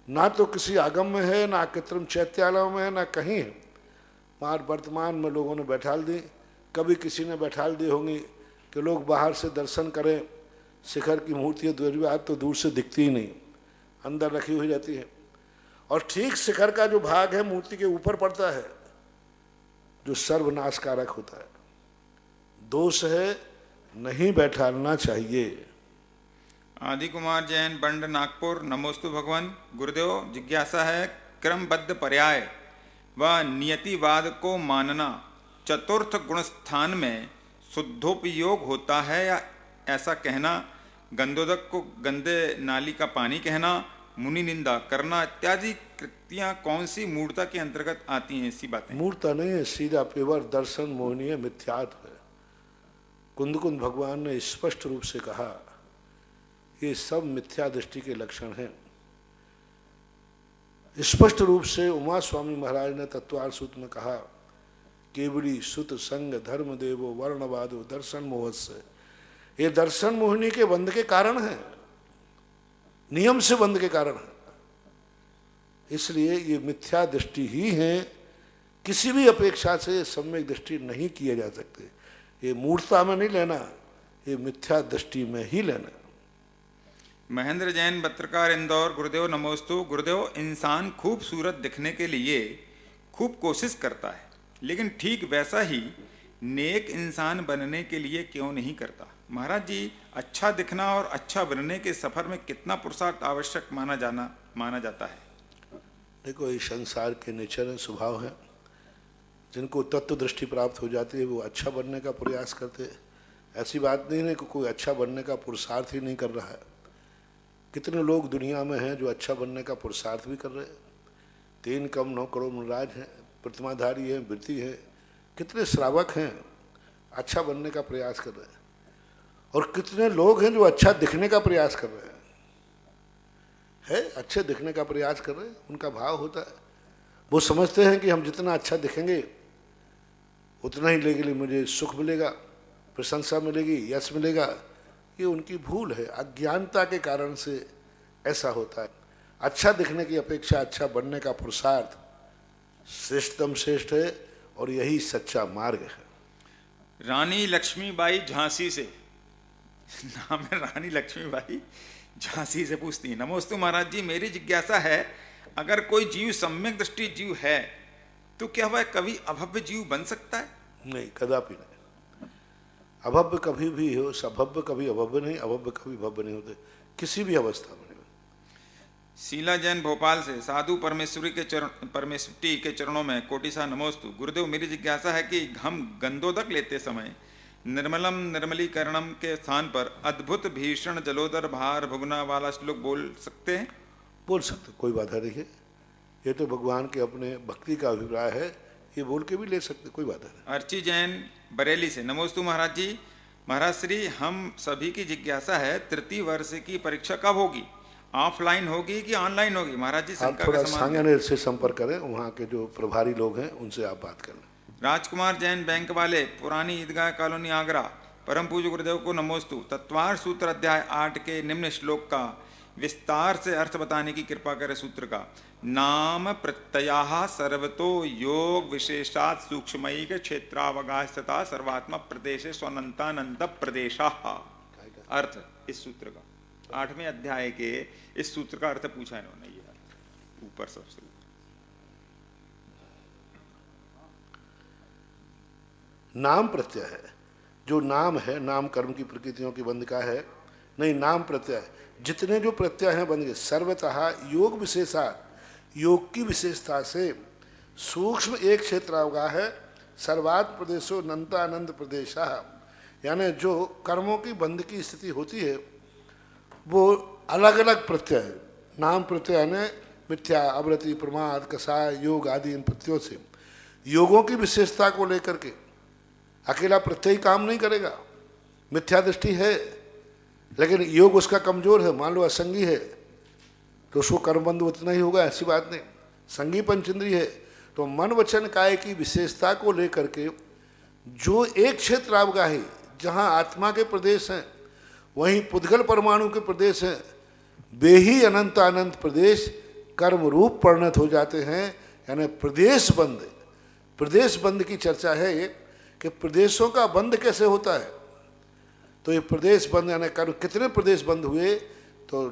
ना तो किसी आगम में है, ना कृत्रिम चैत्यालयों में है, ना कहीं है। मार वर्तमान में लोगों ने बैठाल दी, कभी किसी ने बैठाल दी होंगी कि लोग बाहर से दर्शन करें। शिखर की मूर्तियाँ तो दूर से दिखती ही नहीं, अंदर रखी हुई रहती है। और ठीक शिखर का जो भाग है मूर्ति के ऊपर पड़ता है, जो सर्वनाशकारक होता है। दोष है, नहीं बैठाना चाहिए। आदि कुमार जैन, बंड, नागपुर। नमोस्तु भगवान। गुरुदेव, जिज्ञासा है, क्रमबद्ध पर्याय व नियतिवाद को मानना चतुर्थ गुण स्थान में शुद्धोपयोग होता है, या ऐसा कहना, गंधोदक को गंदे नाली का पानी कहना, मुनि निंदा करना इत्यादि कृतियां कौन सी मूर्ता के अंतर्गत आती हैं? ऐसी बातें मूर्ता नहीं है, सीधा पेवर दर्शन मोहनीय मिथ्यात्व है। कुंद भगवान ने स्पष्ट रूप से कहा ये सब मिथ्या दृष्टि के लक्षण हैं। स्पष्ट रूप से उमा स्वामी महाराज ने तत्वार सूत्र में कहा, केवड़ी सुत संग धर्म देवो वर्णवादो दर्शन मोहस्य। ये दर्शन मोहिनी के बंध के कारण है, नियम से बंध के कारण है। इसलिए ये मिथ्या दृष्टि ही है, किसी भी अपेक्षा से सम्यक दृष्टि नहीं किए जा सकते। ये मूर्खता में नहीं लेना, ये मिथ्या दृष्टि में ही लेना। महेंद्र जैन पत्रकार इंदौर, गुरुदेव नमोस्तु। गुरुदेव, इंसान खूबसूरत दिखने के लिए खूब कोशिश करता है, लेकिन ठीक वैसा ही नेक इंसान बनने के लिए क्यों नहीं करता? महाराज जी, अच्छा दिखना और अच्छा बनने के सफर में कितना पुरुषार्थ आवश्यक माना जाता है? देखो, ये संसार के नेचर है, स्वभाव है। जिनको तत्व दृष्टि प्राप्त हो जाती है वो अच्छा बनने का प्रयास करते हैं। ऐसी बात नहीं है कि कोई अच्छा बनने का पुरुषार्थ ही नहीं कर रहा है। कितने लोग दुनिया में हैं जो अच्छा बनने का पुरुषार्थ भी कर रहे हैं। 3 कम 9 करोड़ मनराज हैं, प्रतिमाधारी हैं, वृत्ति हैं, कितने श्रावक हैं, अच्छा बनने का प्रयास कर रहे हैं। और कितने लोग हैं जो अच्छा दिखने का प्रयास कर रहे हैं, अच्छे दिखने का प्रयास कर रहे हैं। उनका भाव होता है, वो समझते हैं कि हम जितना अच्छा दिखेंगे उतना ही लेके लिए मुझे सुख मिलेगा, प्रशंसा मिलेगी, यश मिलेगा। ये उनकी भूल है, अज्ञानता के कारण से ऐसा होता है। अच्छा दिखने की अपेक्षा अच्छा बनने का पुरुषार्थ श्रेष्ठतम श्रेष्ठ है, और यही सच्चा मार्ग है। रानी लक्ष्मीबाई झांसी से, नाम है रानी लक्ष्मीबाई, झांसी से पूछती है, नमोस्तु महाराज जी, मेरी जिज्ञासा है, अगर कोई जीव सम्यक दृष्टि जीव है तो क्या वह कभी अभव्य जीव बन सकता है? नहीं, कदापि नहीं। अभव्य कभी भी हो, सभव्य कभी अभव्य नहीं, अभव्य कभी भव्य नहीं होते, किसी भी अवस्था में। शीला जैन भोपाल से, साधु परमेश्वरी के चरणों में कोटिसा नमोस्तु। गुरुदेव, मेरी जिज्ञासा है कि हम गंधोदक लेते समय निर्मलम निर्मलीकरणम के स्थान पर अद्भुत भीषण जलोदर भार भुगना वाला श्लोक बोल सकते हैं? बोल सकते, कोई बाधा नहीं है। ये तो भगवान के अपने भक्ति का अभिप्राय है, ये बोल के भी ले सकते, कोई बाधा नहीं। अर्ची जैन बरेली से, नमोस्तु महाराज जी। महाराज श्री, हम सभी की जिज्ञासा है, तृतीय वर्ष की परीक्षा कब होगी? ऑफलाइन होगी कि ऑनलाइन होगी? महाराज जी, आप थोड़ा सांगनेर से संपर्क करें, वहाँ के जो प्रभारी लोग हैं उनसे आप बात कर लें। राजकुमार जैन बैंक वाले, पुरानी ईदगाह कॉलोनी, आगरा। परम पूज्य गुरुदेव को नमोस्तु। तत्वार सूत्र अध्याय 8 के निम्न श्लोक का विस्तार से अर्थ बताने की कृपा करें। सूत्र का नाम प्रत्यया सर्वतो योग विशेषात सूक्ष्मैक क्षेत्रावगाह तथा सर्वात्मा प्रदेश स्वनंतानंद प्रदेशा। अर्थ इस सूत्र का 8वें अध्याय के इस सूत्र का अर्थ पूछा इन्होंने, ये ऊपर सबसे नाम प्रत्यय है। जो नाम है, नाम कर्म की प्रकृतियों की बंध का है, नहीं, नाम प्रत्यय। जितने जो प्रत्यय हैं बंध के सर्वतः योग विशेषा, योग की विशेषता से सूक्ष्म एक क्षेत्र अवगाह है, सर्वात प्रदेशो नंतानंद प्रदेशा। यानी जो कर्मों की बंध की स्थिति होती है वो अलग अलग प्रत्यय है। नाम प्रत्यय यानी मिथ्या, अवृत्ति, प्रमाद, कषाय, योग आदि इन प्रत्ययों से योगों की विशेषता को लेकर के अकेला प्रत्यय काम नहीं करेगा। मिथ्या दृष्टि है लेकिन योग उसका कमजोर है, मान लो असंगी है तो उसको कर्मबंध उतना ही होगा, ऐसी बात नहीं। संगी पंचेंद्रिय है तो मन वचन काय की विशेषता को लेकर के जो एक क्षेत्र अवगाही जहाँ आत्मा के प्रदेश हैं वहीं पुद्गल परमाणु के प्रदेश हैं, वे ही अनंत अनंत प्रदेश कर्म रूप परिणत हो जाते हैं। यानी प्रदेश बंध, प्रदेश बंध की चर्चा है ये कि प्रदेशों का बंध कैसे होता है। तो ये प्रदेश बंध यानी कर्म कितने प्रदेश बंध हुए, तो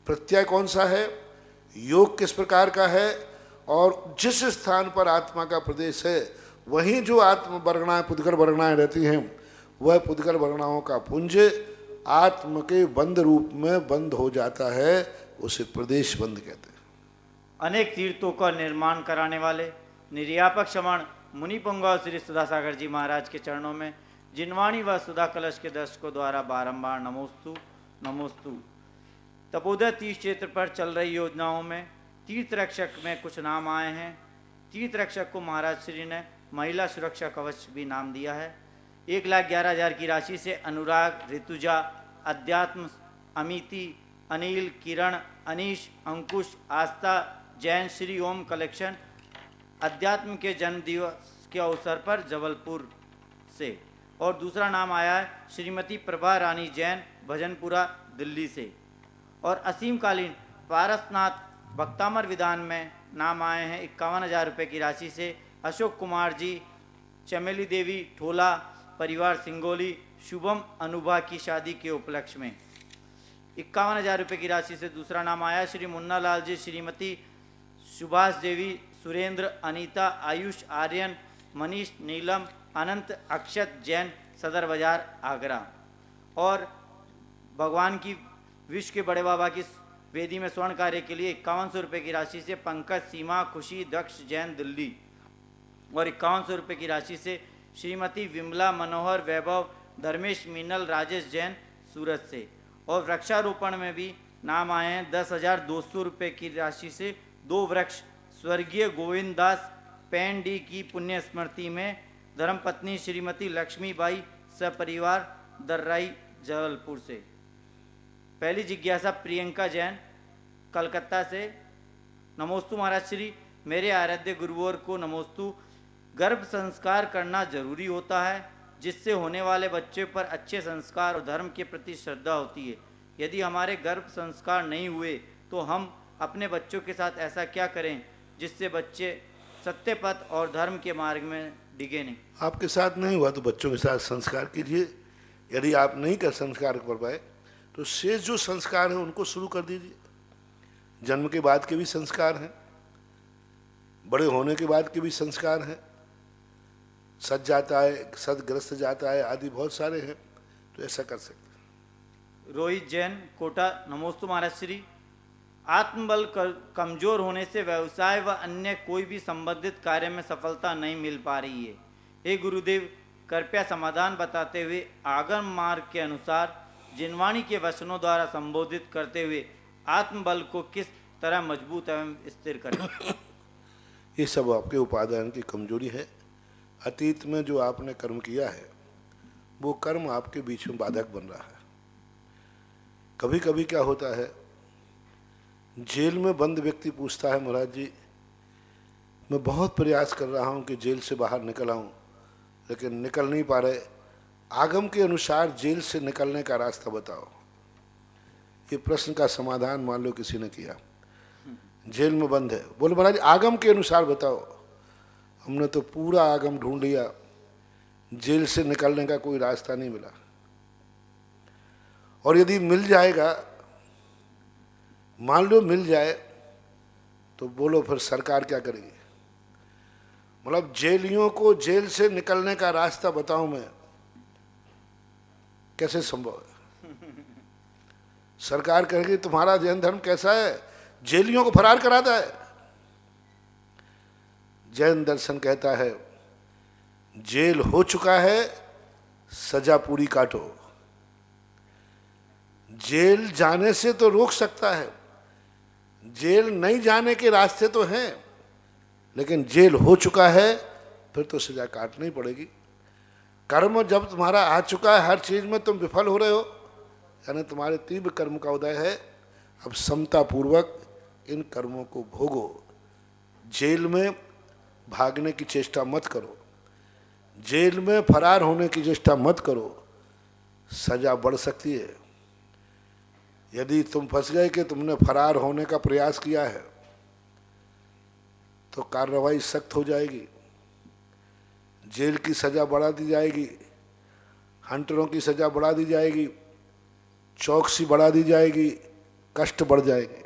प्रत्यय कौन सा है, योग किस प्रकार का है, और जिस स्थान पर आत्मा का प्रदेश है वहीं जो आत्म वर्गणाएँ पुद्गल वर्गणाएँ रहती हैं वह पुद्गल वर्गणाओं का पुंज आत्म के बंध रूप में बंद हो जाता है, उसे प्रदेश बंध कहते हैं। अनेक तीर्थों का निर्माण कराने वाले निर्यापक श्रवण मुनि पुंगव श्री सुधासागर जी महाराज के चरणों में जिनवाणी व सुधा कलश के दर्शकों द्वारा बारंबार नमोस्तु नमोस्तु। तपोदय तीर्थ क्षेत्र पर चल रही योजनाओं में तीर्थ रक्षक में कुछ नाम आए हैं। तीर्थ रक्षक को महाराज श्री ने महिला सुरक्षा कवच भी नाम दिया है। 1,11,000 की राशि से अनुराग, ऋतुजा, अध्यात्म, अमिति, अनिल, किरण, अनीश, अंकुश, आस्था, जैन श्री ओम कलेक्शन अध्यात्म के जन्म दिवस के अवसर पर जबलपुर से। और दूसरा नाम आया है श्रीमती प्रभा रानी जैन भजनपुरा दिल्ली से। और असीमकालीन पारसनाथ भक्तामर विधान में नाम आए हैं 51,000 रुपये की राशि से अशोक कुमार जी चमेली देवी ठोला परिवार सिंगोली शुभम अनुभा की शादी के उपलक्ष्य में। 51,000 रुपये की राशि से दूसरा नाम आया श्री मुन्ना लाल जी श्रीमती सुभाष देवी सुरेंद्र अनीता आयुष आर्यन मनीष नीलम अनंत अक्षत जैन सदर बाजार आगरा। और भगवान की विश्व के बड़े बाबा की वेदी में स्वर्ण कार्य के लिए 5100 रुपये की राशि से पंकज सीमा खुशी दक्ष जैन दिल्ली। और 5100 रुपये की राशि से श्रीमती विमला मनोहर वैभव धर्मेश मीनल राजेश जैन सूरत से। और वृक्षारोपण में भी नाम आए हैं 10,200 रुपये की राशि से 2 वृक्ष स्वर्गीय गोविंद दास पैन डी की पुण्य स्मृति में धर्मपत्नी श्रीमती लक्ष्मीबाई सपरिवार दर्राई जबलपुर से। पहली जिज्ञासा प्रियंका जैन कलकत्ता से। नमोस्तु महाराज श्री, मेरे आराध्य गुरुवर को नमोस्तु। गर्भ संस्कार करना जरूरी होता है जिससे होने वाले बच्चे पर अच्छे संस्कार और धर्म के प्रति श्रद्धा होती है। यदि हमारे गर्भ संस्कार नहीं हुए तो हम अपने बच्चों के साथ ऐसा क्या करें जिससे बच्चे सत्य पथ और धर्म के मार्ग में डिगे नहीं। आपके साथ नहीं हुआ तो बच्चों के साथ संस्कार कीजिए। यदि आप नहीं कर संस्कार कर पाए तो शेष जो संस्कार हैं उनको शुरू कर दीजिए। जन्म के बाद के भी संस्कार हैं, बड़े होने के बाद के भी संस्कार हैं, सज जाता है सदग्रस्त जाता है आदि बहुत सारे हैं, तो ऐसा कर सकते हैं। रोहित जैन कोटा। नमोस्तु महाराज श्री, आत्मबल कमजोर होने से व्यवसाय व अन्य कोई भी संबंधित कार्य में सफलता नहीं मिल पा रही है। हे गुरुदेव, कृपया समाधान बताते हुए आगम मार्ग के अनुसार जिनवाणी के वचनों द्वारा संबोधित करते हुए आत्मबल को किस तरह मजबूत एवं स्थिर करें। ये सब आपके उपादान की कमजोरी है। अतीत में जो आपने कर्म किया है वो कर्म आपके बीच में बाधक बन रहा है। कभी कभी क्या होता है, जेल में बंद व्यक्ति पूछता है महाराज जी मैं बहुत प्रयास कर रहा हूँ कि जेल से बाहर निकल आऊँ लेकिन निकल नहीं पा रहे, आगम के अनुसार जेल से निकलने का रास्ता बताओ। ये प्रश्न का समाधान मान लो किसी ने किया, जेल में बंद है, बोले महाराज आगम के अनुसार बताओ। हमने तो पूरा आगम ढूंढ लिया, जेल से निकलने का कोई रास्ता नहीं मिला। और यदि मिल जाएगा, मान लो मिल जाए, तो बोलो फिर सरकार क्या करेगी। मतलब जेलियों को जेल से निकलने का रास्ता बताऊं मैं, कैसे संभव है। सरकार कहेगी तुम्हारा जैन धर्म कैसा है, जेलियों को फरार कराता है। जैन दर्शन कहता है जेल हो चुका है, सजा पूरी काटो। जेल जाने से तो रोक सकता है, जेल नहीं जाने के रास्ते तो हैं, लेकिन जेल हो चुका है फिर तो सजा काटनी पड़ेगी। कर्म जब तुम्हारा आ चुका है, हर चीज में तुम विफल हो रहे हो, यानी तुम्हारे तीव्र कर्म का उदय है। अब समता पूर्वक इन कर्मों को भोगो। जेल में भागने की चेष्टा मत करो, जेल में फरार होने की चेष्टा मत करो, सजा बढ़ सकती है। यदि तुम फंस गए कि तुमने फरार होने का प्रयास किया है तो कार्रवाई सख्त हो जाएगी, जेल की सजा बढ़ा दी जाएगी, हंटरों की सजा बढ़ा दी जाएगी, चौकसी बढ़ा दी जाएगी, कष्ट बढ़ जाएंगे।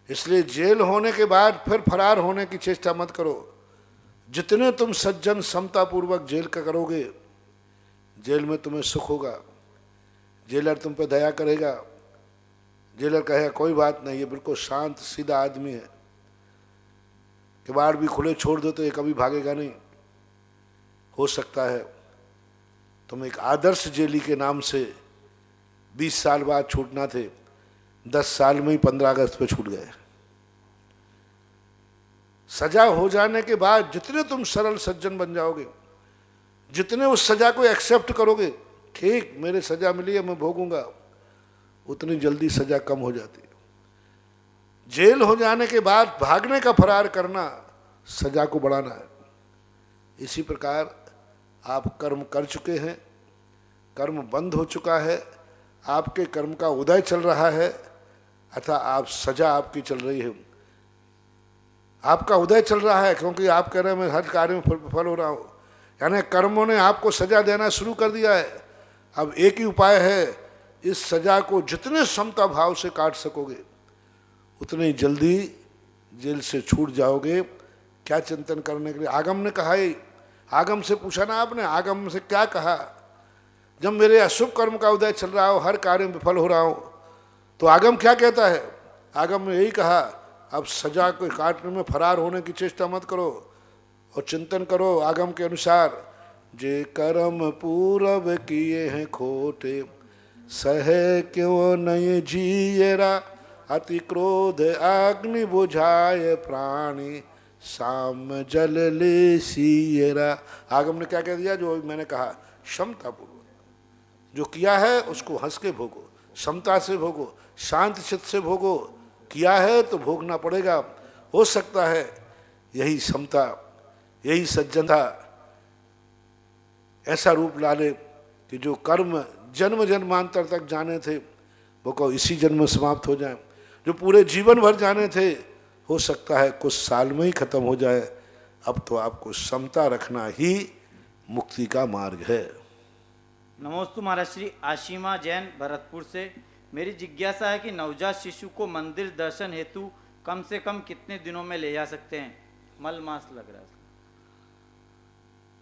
इसलिए जेल होने के बाद फिर फरार होने की चेष्टा मत करो। जितने तुम सज्जन समतापूर्वक जेल का करोगे, जेल में तुम्हें सुख होगा। जेलर तुम पे दया करेगा, जेलर कहेगा कोई बात नहीं, ये बिल्कुल शांत सीधा आदमी है, किवाड़ भी खुले छोड़ दो तो ये कभी भागेगा नहीं। हो सकता है तुम एक आदर्श जेली के नाम से 20 साल बाद छूटना थे, 10 साल में ही 15 अगस्त पे छूट गए। सजा हो जाने के बाद जितने तुम सरल सज्जन बन जाओगे, जितने उस सजा को एक्सेप्ट करोगे, ठीक मेरे सजा मिली है मैं भोगूंगा, उतनी जल्दी सजा कम हो जाती है। जेल हो जाने के बाद भागने का फरार करना सजा को बढ़ाना है। इसी प्रकार आप कर्म कर चुके हैं, कर्म बंद हो चुका है, आपके कर्म का उदय चल रहा है, अतः आप सजा आपकी चल रही है। आपका उदय चल रहा है क्योंकि आप कह रहे हैं मैं हर कार्य में विफल हो रहा हूँ, यानी कर्मों ने आपको सजा देना शुरू कर दिया है। अब एक ही उपाय है, इस सजा को जितने समता भाव से काट सकोगे उतने ही जल्दी जेल से छूट जाओगे। क्या चिंतन करने के लिए आगम ने कहा ही, आगम से पूछा ना आपने, आगम से क्या कहा? जब मेरे अशुभ कर्म का उदय चल रहा हो, हर कार्य में विफल हो रहा हूँ, तो आगम क्या कहता है? आगम ने यही कहा, अब सजा को काटने में फरार होने की चेष्टा मत करो और चिंतन करो आगम के अनुसार। जे कर्म पूरब किए हैं खोटे, सहे क्यों नहीं जियरा, अति क्रोध अग्नि बुझाए प्राणी, साम जल ले सियरा। आगम ने क्या कह दिया? जो मैंने कहा क्षमता पूर्वक जो किया है उसको हंस के भोगो, समता से भोगो, शांत चित्त से भोगो। किया है तो भोगना पड़ेगा। हो सकता है यही समता, यही सज्जनता ऐसा रूप ला ले कि जो कर्म जन्म जन्मांतर तक जाने थे वो को इसी जन्म में समाप्त हो जाए, जो पूरे जीवन भर जाने थे हो सकता है कुछ साल में ही खत्म हो जाए। अब तो आपको समता रखना ही मुक्ति का मार्ग है। नमोस्तु महाराज श्री आशिमा जैन भरतपुर से। मेरी जिज्ञासा है कि नवजात शिशु को मंदिर दर्शन हेतु कम से कम कितने दिनों में ले जा सकते हैं? मल मास लग रहा है।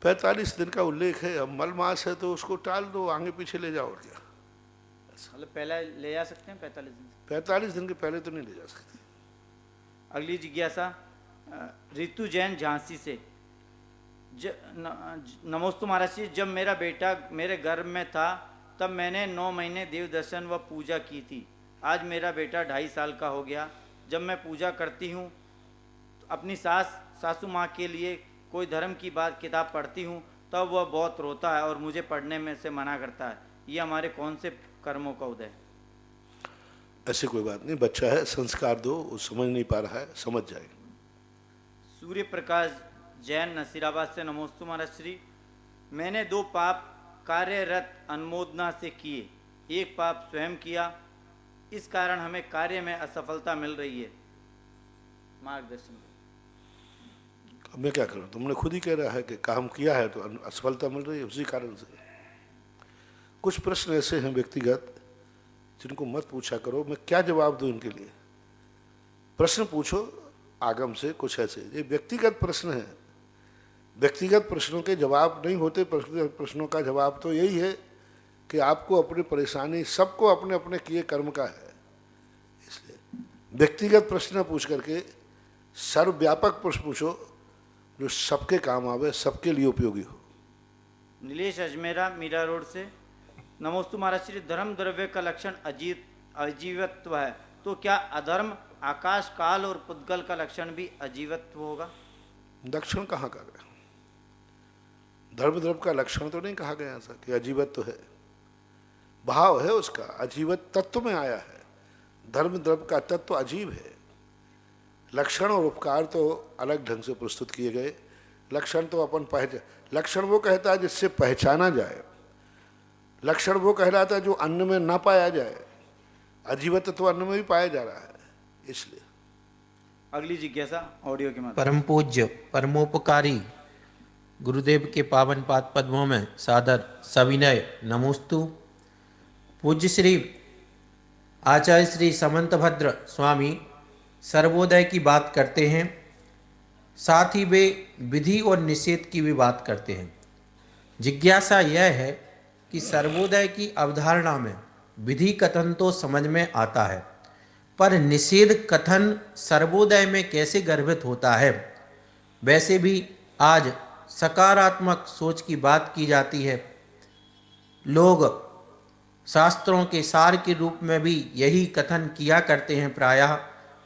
45 दिन का उल्लेख है। अब मल मास है तो उसको टाल दो, आगे पीछे ले जाओ। क्या मतलब पहले ले जा सकते हैं 45 दिन? 45 दिन के पहले तो नहीं ले जा सकते। अगली जिज्ञासा रितु जैन झांसी से। नमोस्तु महाराज जी, जब मेरा बेटा मेरे गर्भ में था तब मैंने 9 महीने देव दर्शन व पूजा की थी। आज मेरा बेटा 2.5 साल का हो गया। जब मैं पूजा करती हूँ अपनी सासू माँ के लिए कोई धर्म की बात किताब पढ़ती हूँ तब वह बहुत रोता है और मुझे पढ़ने में से मना करता है। ये हमारे कौन से कर्मों का उदय? ऐसी कोई बात नहीं, बच्चा है, संस्कार दो, वो समझ नहीं पा रहा है, समझ जाएगा। सूर्य प्रकाश जैन नसीराबाद से। नमोस्तु महाराज श्री, मैंने 2 पाप कार्यरत अनुमोदना से किए। एक पाप स्वयं किया, इस कारण हमें कार्य में असफलता मिल रही है, मार्गदर्शन। अब मैं क्या करूं? तुमने खुद ही कह रहा है कि काम किया है तो असफलता मिल रही है, उसी कारण से। कुछ प्रश्न ऐसे हैं व्यक्तिगत जिनको मत पूछा करो, मैं क्या जवाब दूं इनके लिए? प्रश्न पूछो आगम से, कुछ ऐसे ये व्यक्तिगत प्रश्न है। व्यक्तिगत प्रश्नों के जवाब नहीं होते। प्रश्नों का जवाब तो यही है कि आपको अपनी परेशानी, सबको अपने अपने किए कर्म का है, इसलिए व्यक्तिगत प्रश्न पूछ करके सर्वव्यापक प्रश्न पूछो जो सबके काम आवे, सबके लिए उपयोगी हो। नीलेश अजमेरा मीरा रोड से। नमोस्तु महाराज श्री, धर्म द्रव्य का लक्षण अजीवत्व है, तो क्या अधर्म आकाश काल और पुद्गल का लक्षण भी अजीवत्व होगा? लक्षण कहाँ का गया? धर्म द्रव्य का लक्षण तो नहीं कहा गया ऐसा कि अजीवत्व है, भाव है उसका, अजीवत तत्व में आया है। धर्म द्रव्य का तत्व अजीब है। लक्षण और उपकार तो अलग ढंग से प्रस्तुत किए गए। लक्षण तो अपन लक्षण वो कहता है जिससे पहचाना जाए, लक्षण वो कहलाता है जो अन्न में ना पाया जाए। अजीवत्व तो अन्न में भी पाया जा रहा है, इसलिए। अगली जिज्ञासा ऑडियो के माध्यम। परम पूज्य परमोपकारी गुरुदेव के पावन पाद पद्मों में सादर सविनय नमोस्तु। पूज्य श्री आचार्य श्री समंतभद्र स्वामी सर्वोदय की बात करते हैं, साथ ही वे विधि और निषेध की भी बात करते हैं। जिज्ञासा यह है कि सर्वोदय की अवधारणा में विधि कथन तो समझ में आता है, पर निषेध कथन सर्वोदय में कैसे गर्भित होता है? वैसे भी आज सकारात्मक सोच की बात की जाती है। लोग शास्त्रों के सार के रूप में भी यही कथन किया करते हैं प्रायः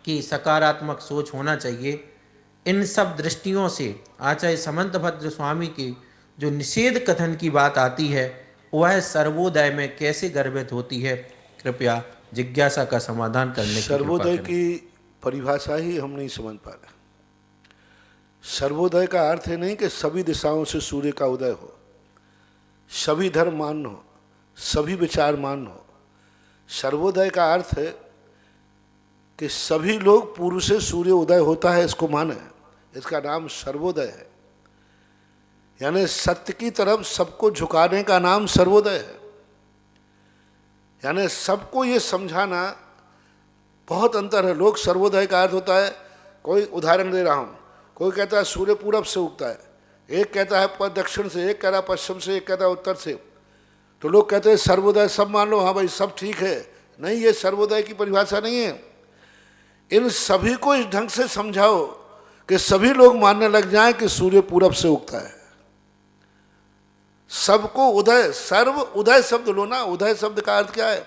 कि सकारात्मक सोच होना चाहिए। इन सब दृष्टियों से आचार्य समंतभद्र स्वामी की जो निषेध कथन की बात आती है वह सर्वोदय में कैसे गर्भित होती है? कृपया जिज्ञासा का समाधान करने की सर्वोदय की परिभाषा ही हम नहीं समझ पा रहे। सर्वोदय का अर्थ है नहीं कि सभी दिशाओं से सूर्य का उदय हो, सभी धर्म मान्य हो, सभी विचार मान्य हो। सर्वोदय का अर्थ है कि सभी लोग पूर्व से सूर्य उदय होता है इसको माने, इसका नाम सर्वोदय है। यानी सत्य की तरफ सबको झुकाने का नाम सर्वोदय है। यानी सबको ये समझाना बहुत अंतर है। लोग सर्वोदय का अर्थ होता है, कोई उदाहरण दे रहा हूँ, कोई कहता है सूर्य पूरब से उगता है, एक कहता है दक्षिण से, एक कहता है पश्चिम से, एक कहता है उत्तर से। तो लोग कहते हैं सर्वोदय सब मान लो, हाँ भाई सब ठीक है। नहीं, ये सर्वोदय की परिभाषा नहीं है। इन सभी को इस ढंग से समझाओ कि सभी लोग मानने लग जाएं कि सूर्य पूरब से उगता है। सबको उदय, सर्व उदय शब्द लो ना। उदय शब्द का अर्थ क्या है?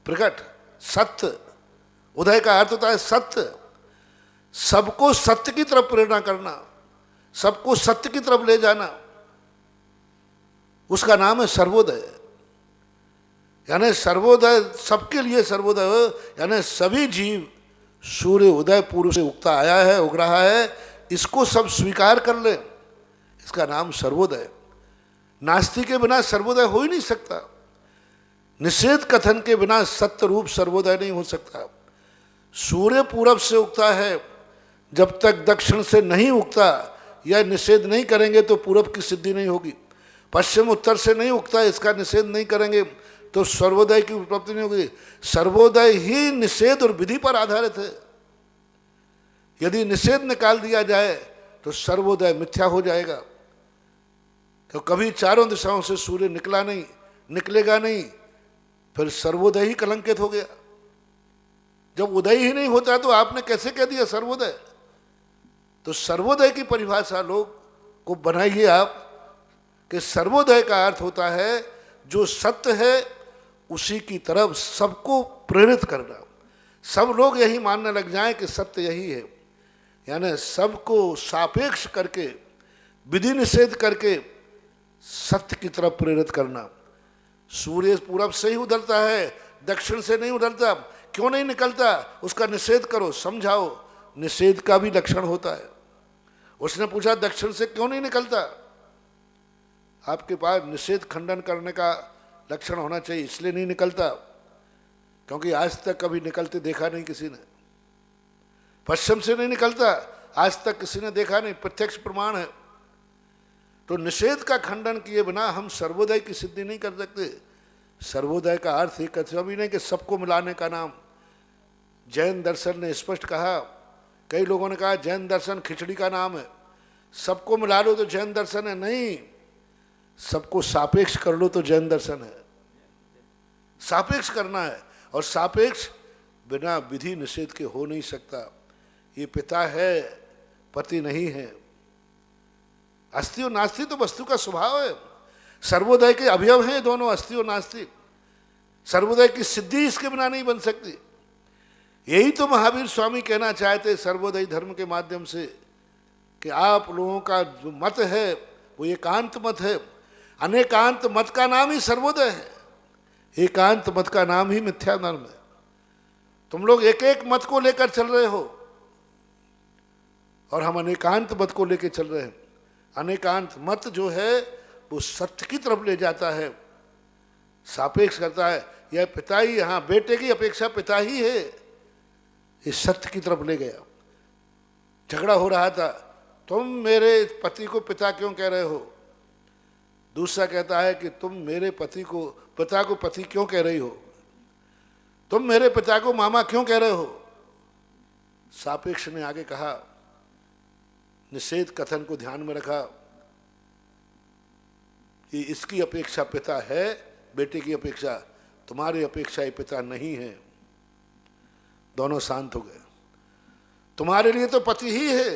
प्रकट, सत्य। उदय का अर्थ होता है सत्य। सबको सत्य की तरफ प्रेरणा करना, सबको सत्य की तरफ ले जाना, उसका नाम है सर्वोदय। यानी सर्वोदय सबके लिए सर्वोदय हो, यानी सभी जीव सूर्य उदय पूर्व से उगता आया है, उग रहा है, इसको सब स्वीकार कर ले, इसका नाम सर्वोदय। नास्तिक के बिना सर्वोदय हो ही नहीं सकता। निषेध कथन के बिना सत्य रूप सर्वोदय नहीं हो सकता। सूर्य पूरब से उगता है, जब तक दक्षिण से नहीं उगता या निषेध नहीं करेंगे तो पूरब की सिद्धि नहीं होगी। पश्चिम उत्तर से नहीं उगता, इसका निषेध नहीं करेंगे तो सर्वोदय की उपलब्धि नहीं होगी। सर्वोदय ही निषेध और विधि पर आधारित है। यदि निषेध निकाल दिया जाए तो सर्वोदय मिथ्या हो जाएगा। तो कभी चारों दिशाओं से सूर्य निकला नहीं, निकलेगा नहीं, फिर सर्वोदय ही कलंकित हो गया। जब उदय ही नहीं होता तो आपने कैसे कह दिया सर्वोदय? तो सर्वोदय की परिभाषा लोग को बनाइए आप कि सर्वोदय का अर्थ होता है जो सत्य है उसी की तरफ सबको प्रेरित करना। सब लोग यही मानने लग जाएं कि सत्य यही है। यानी सबको सापेक्ष करके, विधि निषेध करके सत्य की तरफ प्रेरित करना। सूर्य पूरब से ही उधरता है, दक्षिण से नहीं उधरता। क्यों नहीं निकलता? उसका निषेध करो, समझाओ। निषेध का भी लक्षण होता है। उसने पूछा दक्षिण से क्यों नहीं निकलता? आपके पास निषेध खंडन करने का लक्षण होना चाहिए, इसलिए नहीं निकलता क्योंकि आज तक कभी निकलते देखा नहीं किसी ने। पश्चिम से नहीं निकलता, आज तक किसी ने देखा नहीं, प्रत्यक्ष प्रमाण है। तो निषेध का खंडन किए बिना हम सर्वोदय की सिद्धि नहीं कर सकते। सर्वोदय का अर्थ ही कभी नहीं कि सबको मिलाने का नाम। जैन दर्शन ने स्पष्ट कहा, कई लोगों ने कहा जैन दर्शन खिचड़ी का नाम है, सबको मिला लो तो जैन दर्शन है। नहीं, सबको सापेक्ष कर लो तो जैन दर्शन है। सापेक्ष करना है, और सापेक्ष बिना विधि निषेध के हो नहीं सकता। ये पिता है, पति नहीं है। अस्थि और नास्ति तो वस्तु का स्वभाव है। सर्वोदय के अवयव हैं दोनों, अस्थि और नास्ति। सर्वोदय की सिद्धि इसके बिना नहीं बन सकती। यही तो महावीर स्वामी कहना चाहते सर्वोदय धर्म के माध्यम से कि आप लोगों का जो मत है वो एकांत मत है। अनेकांत मत का नाम ही सर्वोदय है, एकांत मत का नाम ही मिथ्या धर्म है। तुम लोग एक एक मत को लेकर चल रहे हो और हम अनेकांत मत को लेकर चल रहे हैं। अनेकांत मत जो है वो सत्य की तरफ ले जाता है, सापेक्ष करता है। यह पिता ही, यहाँ बेटे की अपेक्षा पिता ही है, ये सत्य की तरफ ले गया। झगड़ा हो रहा था, तुम मेरे पति को पिता क्यों कह रहे हो? दूसरा कहता है कि तुम मेरे पिता को पति क्यों कह रही हो? तुम मेरे पिता को मामा क्यों कह रहे हो? सापेक्ष ने आगे कहा, निषेध कथन को ध्यान में रखा कि इसकी अपेक्षा पिता है, बेटे की अपेक्षा, तुम्हारी अपेक्षा ये पिता नहीं है। दोनों शांत हो गए। तुम्हारे लिए तो पति ही है,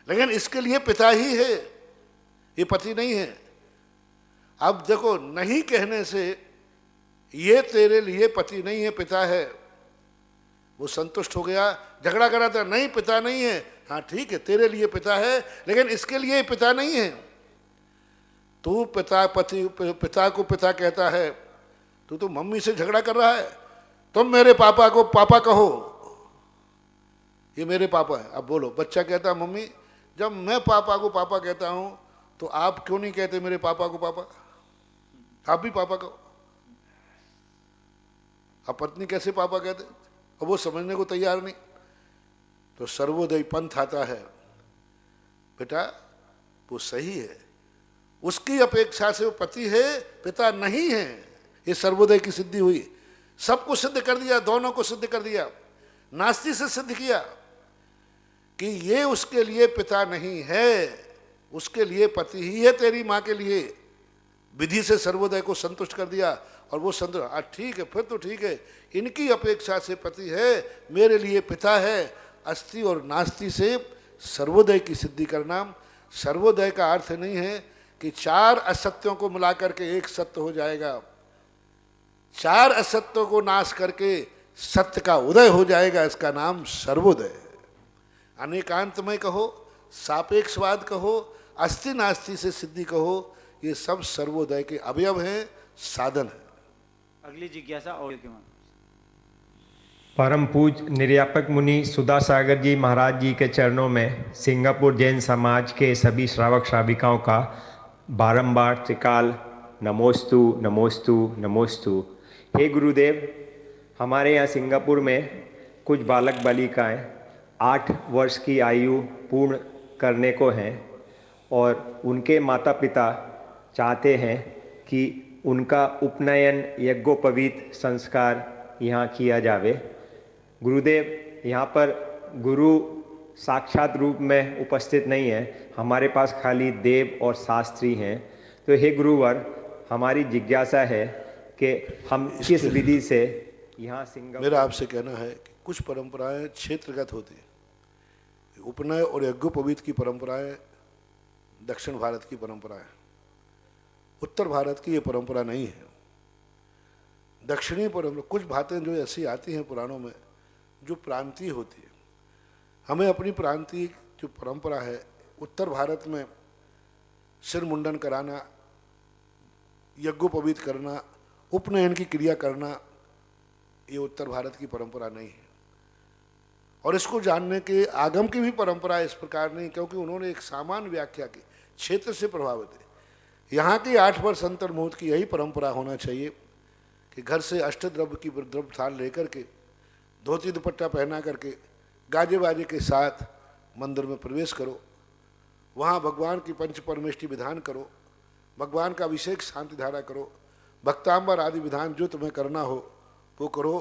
लेकिन इसके लिए पिता ही है, ये पति नहीं है। अब देखो, नहीं कहने से ये तेरे लिए पति नहीं है, पिता है। वो संतुष्ट हो गया। झगड़ा करा था, नहीं पिता नहीं है। हाँ ठीक है, तेरे लिए पिता है, लेकिन इसके लिए पिता नहीं है। तू पिता को पिता कहता है, तू तो मम्मी से झगड़ा कर रहा है। तुम मेरे पापा को पापा कहो, ये मेरे पापा है। अब बोलो, बच्चा कहता मम्मी जब मैं पापा को पापा कहता हूं तो आप क्यों नहीं कहते मेरे पापा को पापा, आप भी पापा कहो। अब पत्नी कैसे पापा कहते, अब वो समझने को तैयार नहीं। तो सर्वोदय पंथ आता है, बेटा वो सही है, उसकी अपेक्षा से वो पति है, पिता नहीं है। ये सर्वोदय की सिद्धि हुई, सबको सिद्ध कर दिया, दोनों को सिद्ध कर दिया। नास्ति से सिद्ध किया कि ये उसके लिए पिता नहीं है, उसके लिए पति ही है, तेरी माँ के लिए। विधि से सर्वोदय को संतुष्ट कर दिया और वो संतुष्ट, ठीक है फिर तो ठीक है, इनकी अपेक्षा से पति है, मेरे लिए पिता है। अस्ति और नास्ति से सर्वोदय की सिद्धि करना। सर्वोदय का अर्थ नहीं है कि चार असत्यों को मिला करके एक सत्य हो जाएगा, चार असत्यों को नाश करके सत्य का उदय हो जाएगा, इसका नाम सर्वोदय है। अनेकांतमय कहो, सापेक्षवाद कहो, अस्ति नास्ति से सिद्धि कहो, ये सब सर्वोदय के अवयव हैं, साधन है। अगली जिज्ञासा और के माध्यम परम पूज निर्यापक मुनि सुधा सागर जी महाराज जी के चरणों में सिंगापुर जैन समाज के सभी श्रावक श्राविकाओं का बारंबार त्रिकाल नमोस्तु नमोस्तु नमोस्तु। हे गुरुदेव, हमारे यहाँ सिंगापुर में कुछ बालक बालिकाएं 8 वर्ष की आयु पूर्ण करने को हैं और उनके माता पिता चाहते हैं कि उनका उपनयन यज्ञोपवीत संस्कार यहाँ किया जावे। गुरुदेव, यहाँ पर गुरु साक्षात रूप में उपस्थित नहीं है, हमारे पास खाली देव और शास्त्री हैं। तो हे गुरुवर, हमारी जिज्ञासा है कि हम किस विधि से यहाँ सिंगापुर। मेरा आपसे कहना है कि कुछ परंपराएं क्षेत्रगत होती हैं। उपनय और यज्ञोपवीत की परंपराएं दक्षिण भारत की परंपरा है, उत्तर भारत की ये परंपरा नहीं है। दक्षिणी परंपरा कुछ बातें जो ऐसी आती हैं पुराणों में जो प्रांतीय होती है। हमें अपनी प्रांतीय जो परंपरा है, उत्तर भारत में सिर मुंडन कराना, यज्ञोपवीत करना, उपनयन की क्रिया करना, ये उत्तर भारत की परंपरा नहीं है। और इसको जानने के आगम की भी परंपरा इस प्रकार नहीं, क्योंकि उन्होंने एक सामान्य व्याख्या की, क्षेत्र से प्रभावित है। यहाँ की 8 वर्ष अंतर्मुहूर्त की यही परंपरा होना चाहिए कि घर से अष्टद्रव्य की द्रव्य थाल लेकर के, धोती दुपट्टा पहना करके, गाजे बाजे के साथ मंदिर में प्रवेश करो, वहाँ भगवान की पंच परमेष्टि विधान करो, भगवान का अभिषेक शांति धारा करो, भक्तांबर आदि विधान जो तुम्हें करना हो वो करो,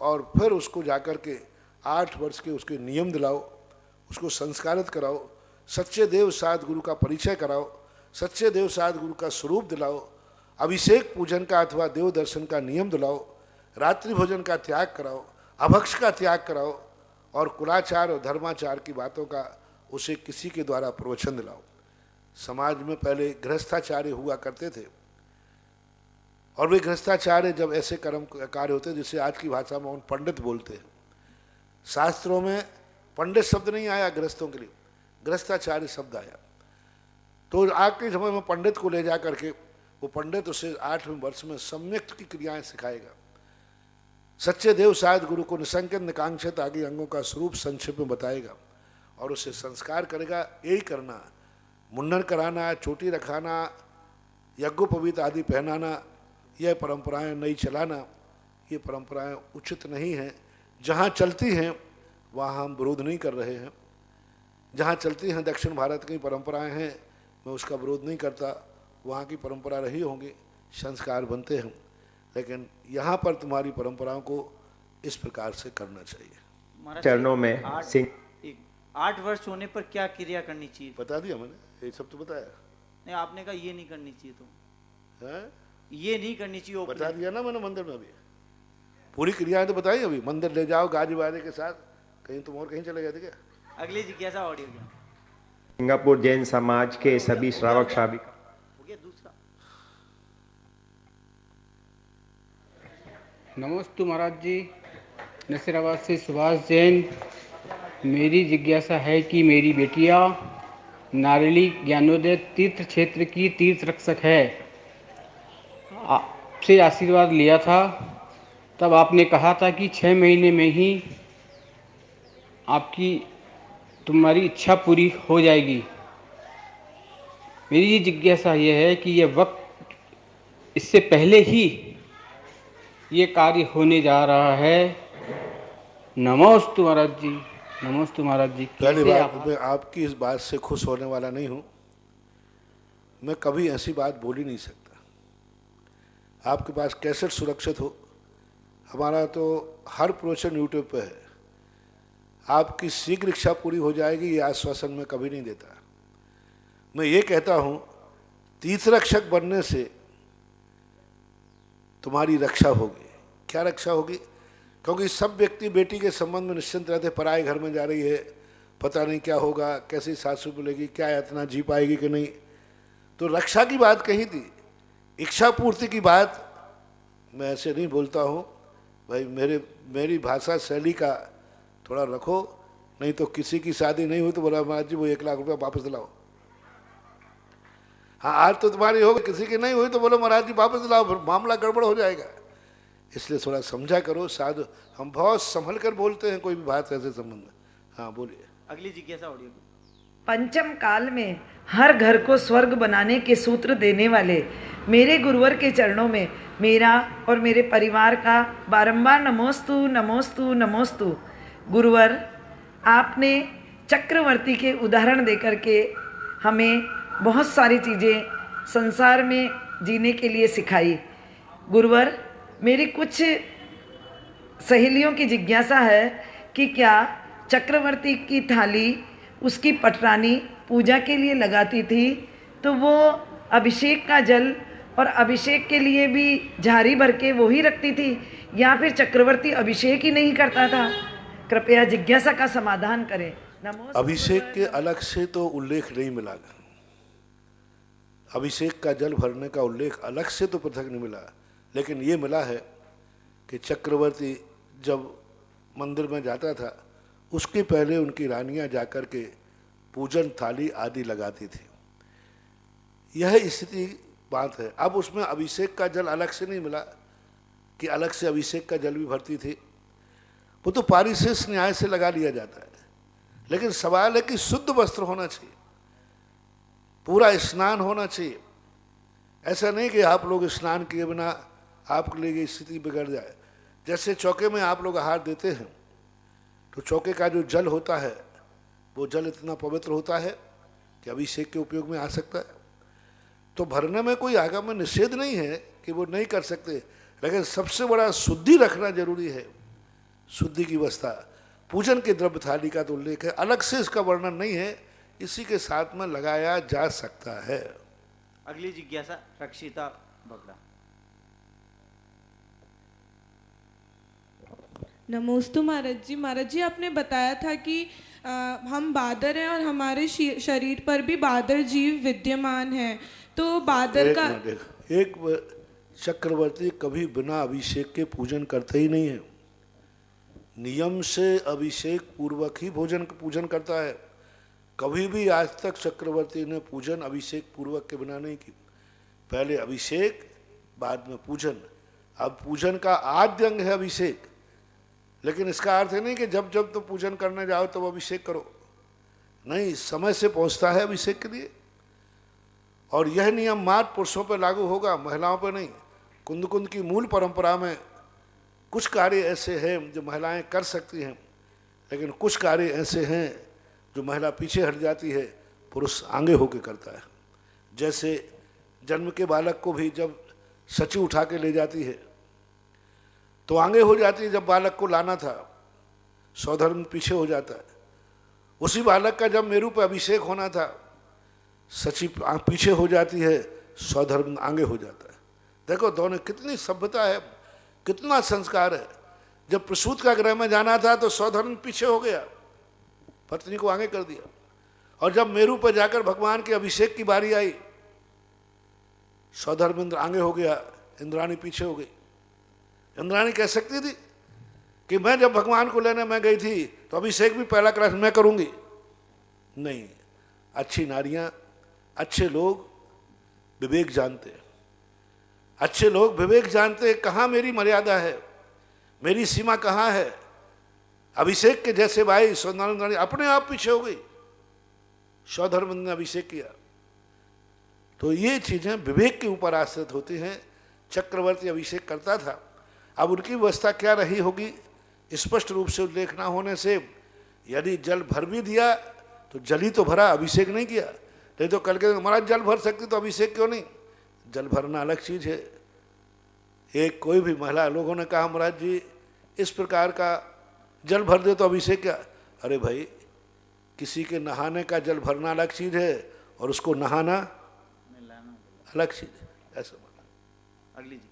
और फिर उसको जाकर के 8 वर्ष के उसके नियम दिलाओ, उसको संस्कारित कराओ, सच्चे देव साध गुरु का परिचय कराओ, सच्चे देव साध गुरु का स्वरूप दिलाओ, अभिषेक पूजन का अथवा देव दर्शन का नियम दिलाओ, रात्रि भोजन का त्याग कराओ, अभक्ष का त्याग कराओ, और कुलाचार और धर्माचार की बातों का उसे किसी के द्वारा प्रवचन दिलाओ। समाज में पहले गृहस्थाचार्य हुआ करते थे, और वे गृहस्थाचार्य जब ऐसे कर्म कार्य होते जिसे आज की भाषा में पंडित बोलते हैं। शास्त्रों में पंडित शब्द नहीं आया गृहस्थों के लिए, गृहस्थाचार्य शब्द आया। तो आज के समय में पंडित को ले जा करके वो पंडित उसे 8वें वर्ष में सम्यक की क्रियाएं सिखाएगा, सच्चे देव साध गुरु को निसंकित निकांक्षित आगे अंगों का स्वरूप संक्षेप में बताएगा और उसे संस्कार करेगा। यही करना, मुंडन कराना, चोटी रखाना, यज्ञोपवीत आदि पहनाना, यह परंपराएं नहीं चलाना, ये परंपराएं उचित नहीं हैं। जहाँ चलती हैं वहाँ हम विरोध नहीं कर रहे हैं, जहाँ चलती हैं दक्षिण भारत की परंपराएं हैं, मैं उसका विरोध नहीं करता, वहाँ की परंपरा रही होंगी, संस्कार बनते हैं, लेकिन यहाँ पर तुम्हारी परंपराओं को इस प्रकार से करना चाहिए। चरणों में 8 वर्ष होने पर क्या क्रिया करनी चाहिए? बता दिया मैंने, ये सब तो बताया नहीं, आपने कहा ये नहीं करनी चाहिए, तो है? ये नहीं करनी चाहिए, बता दिया ना मैंने। मंदिर में अभी पूरी क्रियाएं तो बताई, अभी मंदिर ले जाओ गाजी बाजे के साथ, कहीं तुम और कहीं चले गए थे क्या? अगली जिज्ञासा ऑडियो क्या? सिंगापुर जैन समाज के सभी श्रावक श्राविका। हो गया दूसरा। नमस्ते महाराज जी, नसीराबाद से सुभाष जैन। मेरी जिज्ञासा है कि मेरी बेटिया नारेली ज्ञानोदय तीर्थ क्षेत्र की तीर्थ रक्षक है। आपसे आशीर्वाद लिया था, तब आपने कहा था कि 6 महीने में ही आपकी तुम्हारी इच्छा पूरी हो जाएगी। मेरी ये जिज्ञासा ये है कि ये वक्त इससे पहले ही ये कार्य होने जा रहा है। नमोस्तु महाराज जी, नमोस्तु महाराज जी। पहली कैसे बात, मैं आपकी इस बात से खुश होने वाला नहीं हूं। मैं कभी ऐसी बात बोल ही नहीं सकता। आपके पास कैसेट सुरक्षित हो, हमारा तो हर प्रवचन यूट्यूब पे है। आपकी शीघ्र इच्छा पूरी हो जाएगी, ये आश्वासन मैं कभी नहीं देता। मैं ये कहता हूं, तीर्थरक्षक बनने से तुम्हारी रक्षा होगी। क्या रक्षा होगी? क्योंकि सब व्यक्ति बेटी के संबंध में निश्चिंत रहते, पराए घर में जा रही है, पता नहीं क्या होगा, कैसी सासू बोलेगी, क्या इतना जी पाएगी कि नहीं। तो रक्षा की बात कही थी, इच्छा पूर्ति की बात मैं ऐसे नहीं बोलता हूँ भाई। मेरी भाषा शैली का थोड़ा रखो, नहीं तो किसी की शादी नहीं हुई तो बोला महाराज जी वो 1 लाख रुपया वापस दिलाओ। हाँ, आज तो तुम्हारी हो गई, किसी की नहीं हुई तो बोलो महाराज जी वापस दिलाओ, फिर मामला गड़बड़ हो जाएगा। इसलिए थोड़ा समझा करो। साधु हम बहुत संभल कर बोलते हैं कोई भी बात ऐसे संबंध में। हाँ बोलिए। अगली जिज्ञासा ऑडियो। पंचम काल में हर घर को स्वर्ग बनाने के सूत्र देने वाले मेरे गुरुवर के चरणों में मेरा और मेरे परिवार का बारंबार नमोस्तु नमोस्तु नमोस्तु। गुरुवर, आपने चक्रवर्ती के उदाहरण देकर के हमें बहुत सारी चीज़ें संसार में जीने के लिए सिखाई। गुरुवर, मेरी कुछ सहेलियों की जिज्ञासा है कि क्या चक्रवर्ती की थाली उसकी पटरानी पूजा के लिए लगाती थी तो वो अभिषेक का जल और अभिषेक के लिए भी झारी भर के वो ही रखती थी, या फिर चक्रवर्ती अभिषेक ही नहीं करता था? कृपया जिज्ञासा का समाधान करें। नमो। अभिषेक के अलग से तो उल्लेख नहीं मिला। अभिषेक का जल भरने का उल्लेख अलग से तो पृथक नहीं मिला, लेकिन ये मिला है कि चक्रवर्ती जब मंदिर में जाता था उसके पहले उनकी रानियां जाकर के पूजन थाली आदि लगाती थी। यह स्थिति बात है। अब उसमें अभिषेक का जल अलग से नहीं मिला कि अलग से अभिषेक का जल भी भरती थी, वो तो पारिशेष न्याय से लगा लिया जाता है। लेकिन सवाल है कि शुद्ध वस्त्र होना चाहिए, पूरा स्नान होना चाहिए। ऐसा नहीं कि आप लोग स्नान किए बिना आपके लिए स्थिति बिगड़ जाए। जैसे चौके में आप लोग आहार देते हैं तो चौके का जो जल होता है वो जल इतना पवित्र होता है कि अभिषेक के उपयोग में आ सकता है। तो भरने में कोई आगम में निषेध नहीं है कि वो नहीं कर सकते, लेकिन सबसे बड़ा शुद्धि रखना जरूरी है। शुद्धि की अवस्था पूजन के द्रव्य थाली का तो उल्लेख है, अलग से इसका वर्णन नहीं है, इसी के साथ में लगाया जा सकता है। अगली जिज्ञासा रक्षिता बगड़ा। नमोस्तु महाराज जी। महाराज जी, आपने बताया था कि हम बादर हैं और हमारे शरीर पर भी बादर जीव विद्यमान हैं, तो बादर का एक चक्रवर्ती कभी बिना अभिषेक के पूजन करते ही नहीं है। नियम से अभिषेक पूर्वक ही पूजन करता है। कभी भी आज तक चक्रवर्ती ने पूजन अभिषेक पूर्वक के बिना नहीं की। पहले अभिषेक, बाद में पूजन। अब पूजन का आद्य अंग है अभिषेक, लेकिन इसका अर्थ है नहीं कि जब जब तो पूजन करने जाओ तब अभिषेक करो। नहीं, समय से पहुंचता है अभिषेक के लिए। और यह नियम मात्र पुरुषों पर लागू होगा, महिलाओं पर नहीं। कुंद कुंद की मूल परंपरा में कुछ कार्य ऐसे हैं जो महिलाएं कर सकती हैं, लेकिन कुछ कार्य ऐसे हैं जो महिला पीछे हट जाती है, पुरुष आगे होकर करता है। जैसे जन्म के बालक को भी जब सची उठा के ले जाती है तो आगे हो जाती है। जब बालक को लाना था सौधर्म पीछे हो जाता है। उसी बालक का जब मेरू पर अभिषेक होना था सची पीछे हो जाती है, सौधर्म आगे हो जाता है। देखो दोनों कितनी सभ्यता है, कितना संस्कार है। जब प्रसूत का गृह में जाना था तो सौधर्म पीछे हो गया, पत्नी को आगे कर दिया। और जब मेरू पर जाकर भगवान के अभिषेक की बारी आई, सौधर्म इंद्र आगे हो गया, इंद्राणी पीछे हो गई। इंद्राणी कह सकती थी कि मैं जब भगवान को लेने में गई थी तो अभिषेक भी पहला क्लास मैं करूंगी। नहीं, अच्छी नारियां, अच्छे लोग विवेक जानते हैं। अच्छे लोग विवेक जानते हैं, कहाँ मेरी मर्यादा है, मेरी सीमा कहाँ है। अभिषेक के जैसे भाई सत्यनारायण रानी अपने आप पीछे हो गई, सौधर्म ने अभिषेक किया। तो ये चीजें विवेक के ऊपर आश्रित होती हैं। चक्रवर्ती अभिषेक करता था, अब उनकी व्यवस्था क्या रही होगी स्पष्ट रूप से उल्लेख न होने से यदि जल भर भी दिया तो जल ही तो भरा, अभिषेक नहीं किया। नहीं तो कल के महाराज जल भर सकते तो अभिषेक क्यों नहीं? जल भरना अलग चीज है। एक कोई भी महिला लोगों ने कहा महाराज जी इस प्रकार का जल भर दे तो अभिषेक क्या? अरे भाई किसी के नहाने का जल भरना अलग चीज है और उसको नहाना अलग चीज है, ऐसा माना। अगली जी।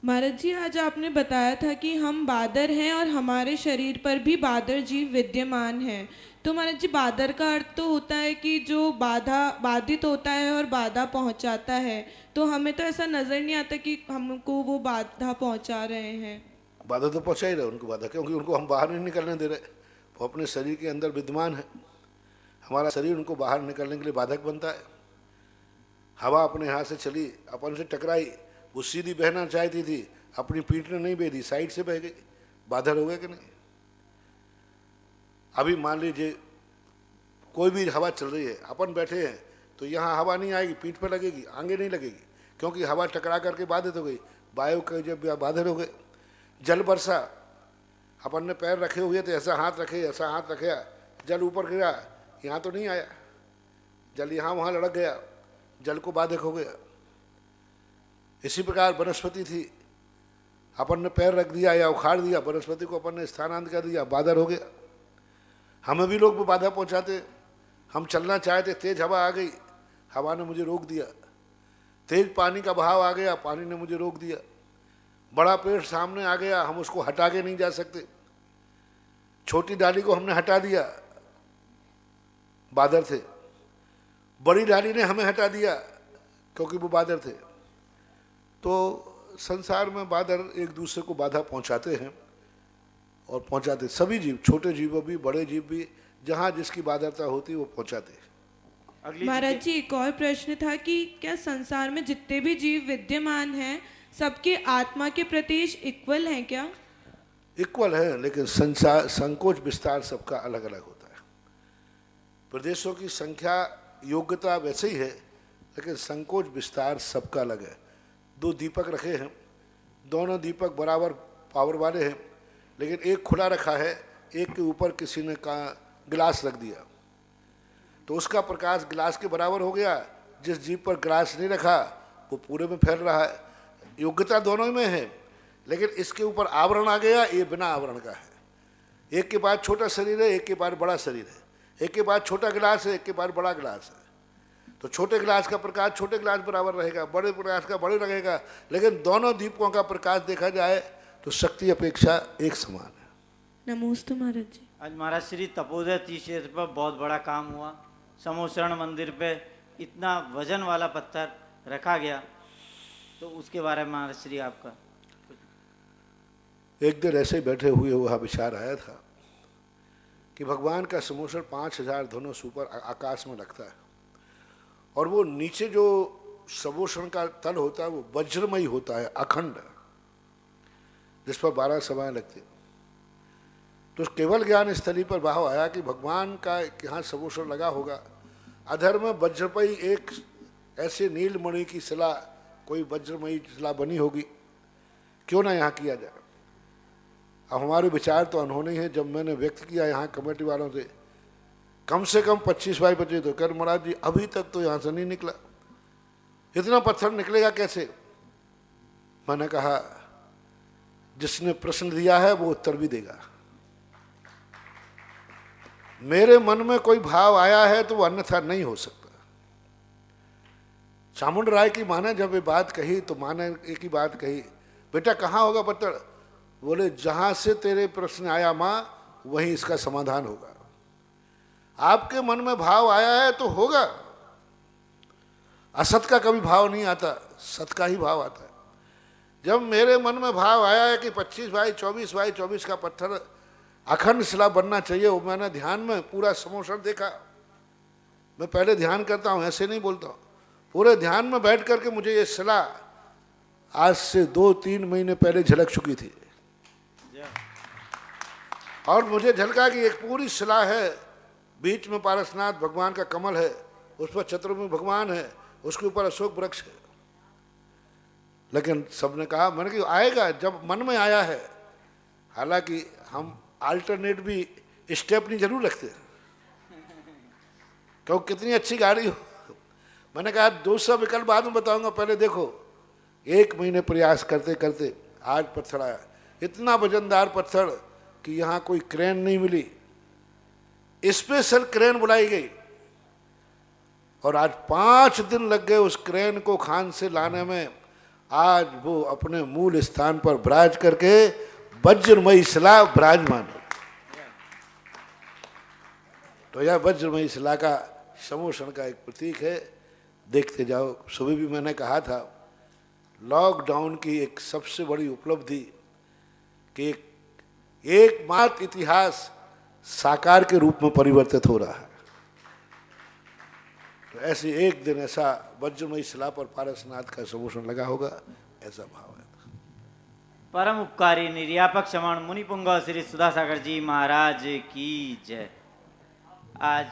महाराज जी, आज आपने बताया था कि हम बादर हैं और हमारे शरीर पर भी बादर जीव विद्यमान हैं। तो महाराज जी, बादर का अर्थ तो होता है कि जो बाधित होता है और बाधा पहुंचाता है, तो हमें तो ऐसा नजर नहीं आता कि हमको वो बाधा पहुंचा रहे हैं। बाधा तो पहुंचा ही रहे उनको बाधा, क्योंकि उनको हम बाहर नहीं निकलने दे रहे, वो अपने शरीर के अंदर विद्यमान है। हमारा शरीर उनको बाहर निकलने के लिए बाधक बनता है। हवा अपने यहाँ से चली, अपन से टकराई, वो सीधी बहना चाहती थी, अपनी पीठ ने नहीं बेधी, साइड से बह गई, बाधर हो गए कि नहीं? अभी मान लीजिए कोई भी हवा चल रही है, अपन बैठे हैं तो यहाँ हवा नहीं आएगी, पीठ पर लगेगी, आगे नहीं लगेगी, क्योंकि हवा टकरा करके बाधित हो गई, वायु के जब बाधित हो गए। जल बरसा, अपन ने पैर रखे हुए थे, ऐसा हाथ रखे, ऐसा हाथ रखे, जल ऊपर गिरा, यहाँ तो नहीं आया, जल यहाँ वहाँ लड़क गया, जल को बाधक हो गया। इसी प्रकार वनस्पति थी, अपन ने पैर रख दिया या उखाड़ दिया, वनस्पति को अपन ने स्थानांतरित कर दिया, बादर हो गया। हमें भी लोग बाधा पहुंचाते, हम चलना चाहते, तेज हवा आ गई, हवा ने मुझे रोक दिया। तेज पानी का बहाव आ गया, पानी ने मुझे रोक दिया। बड़ा पेड़ सामने आ गया, हम उसको हटा के नहीं जा सकते, छोटी डाली को हमने हटा दिया, बादर थे। बड़ी डाली ने हमें हटा दिया क्योंकि वो बादर थे। तो संसार में बादर एक दूसरे को बाधा पहुंचाते हैं और पहुंचाते, सभी जीव, छोटे जीव भी, बड़े जीव भी, जहां जिसकी बाधरता होती है वो पहुंचाते हैं। महाराज जी, एक और प्रश्न था कि क्या संसार में जितने भी जीव विद्यमान हैं सबके आत्मा के प्रति इक्वल हैं क्या? इक्वल है, लेकिन संसार संकोच विस्तार सबका अलग अलग होता है। प्रदेशों की संख्या योग्यता वैसे ही है, लेकिन संकोच विस्तार सबका अलग है। 2 दीपक रखे हैं, दोनों दीपक बराबर पावर वाले हैं, लेकिन एक खुला रखा है, एक के ऊपर किसी ने का गिलास रख दिया तो उसका प्रकाश गिलास के बराबर हो गया। जिस जीप पर गिलास नहीं रखा वो पूरे में फैल रहा है। योग्यता दोनों में है, लेकिन इसके ऊपर आवरण आ गया, ये बिना आवरण का है। एक के पास छोटा शरीर है, एक के पास बड़ा शरीर है, एक के पास छोटा गिलास है, एक के पास बड़ा गिलास है। तो छोटे गिलास का प्रकाश छोटे गिलास बराबर रहेगा, बड़े गिलास का बड़े रहेगा, लेकिन दोनों दीपकों का प्रकाश देखा जाए तो शक्ति अपेक्षा एक समान है। नमोस्तु महाराज जी। आज महाराज श्री तपोदय तीर्थ क्षेत्र पर बहुत बड़ा काम हुआ। समोशरण मंदिर पे इतना वजन वाला पत्थर रखा गया, तो उसके बारे में महाराज श्री आपका? एक दिन ऐसे ही बैठे हुए वहाँ विचार आया था कि भगवान का समोशण 5000 धनुष ऊपर आकाश में रखता है और वो नीचे जो समोशण का तल होता है वो वज्रमयी होता है, अखंड, जिस पर 12 सभाएं लगती। तो केवल ज्ञान स्थली पर भाव आया कि भगवान का यहाँ समोशण लगा होगा, अधर में वज्रमयी एक ऐसे नीलमणि की शिला, कोई वज्रमयी शिला बनी होगी, क्यों ना यहाँ किया जाए। अब हमारे विचार तो अनहोनी है। जब मैंने व्यक्त किया यहाँ कमेटी वालों से कम 25 बाई 25, तो कर महाराज जी अभी तक तो यहाँ से नहीं निकला, इतना पत्थर निकलेगा कैसे? मैंने कहा जिसने प्रश्न दिया है वो उत्तर भी देगा। मेरे मन में कोई भाव आया है तो वो अन्यथा नहीं हो सकता। चामुंड राय की माँ ने जब ये बात कही तो माँ ने एक ही बात कही, बेटा कहाँ होगा पत्थर? बोले जहां से तेरे प्रश्न आया माँ वहीं इसका समाधान होगा। आपके मन में भाव आया है तो होगा। असत का कभी भाव नहीं आता, सत का ही भाव आता है। जब मेरे मन में भाव आया है कि 25 बाई 24 बाई 24 का पत्थर अखंड शिला बनना चाहिए, वो मैंने ध्यान में पूरा समोशण देखा। मैं पहले ध्यान करता हूँ, ऐसे नहीं बोलता हूँ, पूरे ध्यान में बैठ करके मुझे ये शिला आज से 2-3 महीने पहले झलक चुकी थी और मुझे झलका कि एक पूरी शिला है, बीच में पारसनाथ भगवान का कमल है, उस पर चतुर्मुख भगवान है, उसके ऊपर अशोक वृक्ष है। लेकिन सबने कहा, मैंने कि आएगा, जब मन में आया है। हालांकि हम अल्टरनेट भी स्टेपनी जरूर रखते हैं, क्योंकि कितनी अच्छी गाड़ी हो। मैंने कहा दूसरा विकल्प बाद में बताऊंगा, पहले देखो। 1 महीने प्रयास करते करते आज पत्थर आया, इतना वजनदार पत्थर कि यहाँ कोई क्रेन नहीं मिली, स्पेशल क्रेन बुलाई गई और आज 5 दिन लग गए उस क्रेन को खान से लाने में। आज वो अपने मूल स्थान पर विराज करके वज्रमयी शिला विराजमान है। तो यह वज्रमयी शिला का समोषण का एक प्रतीक है। देखते जाओ। सुबह भी मैंने कहा था, लॉकडाउन की एक सबसे बड़ी उपलब्धि कि एकमात्र इतिहास साकार के रूप में परिवर्तित हो रहा है। तो ऐसे एक दिन ऐसा वज्रमयी शिला पर पारसनाथ का समोषण लगा होगा, ऐसा भाव है। परम उपकारी निर्यापक श्रमण मुनि पुंगव श्री सुधासागर जी महाराज की जय। आज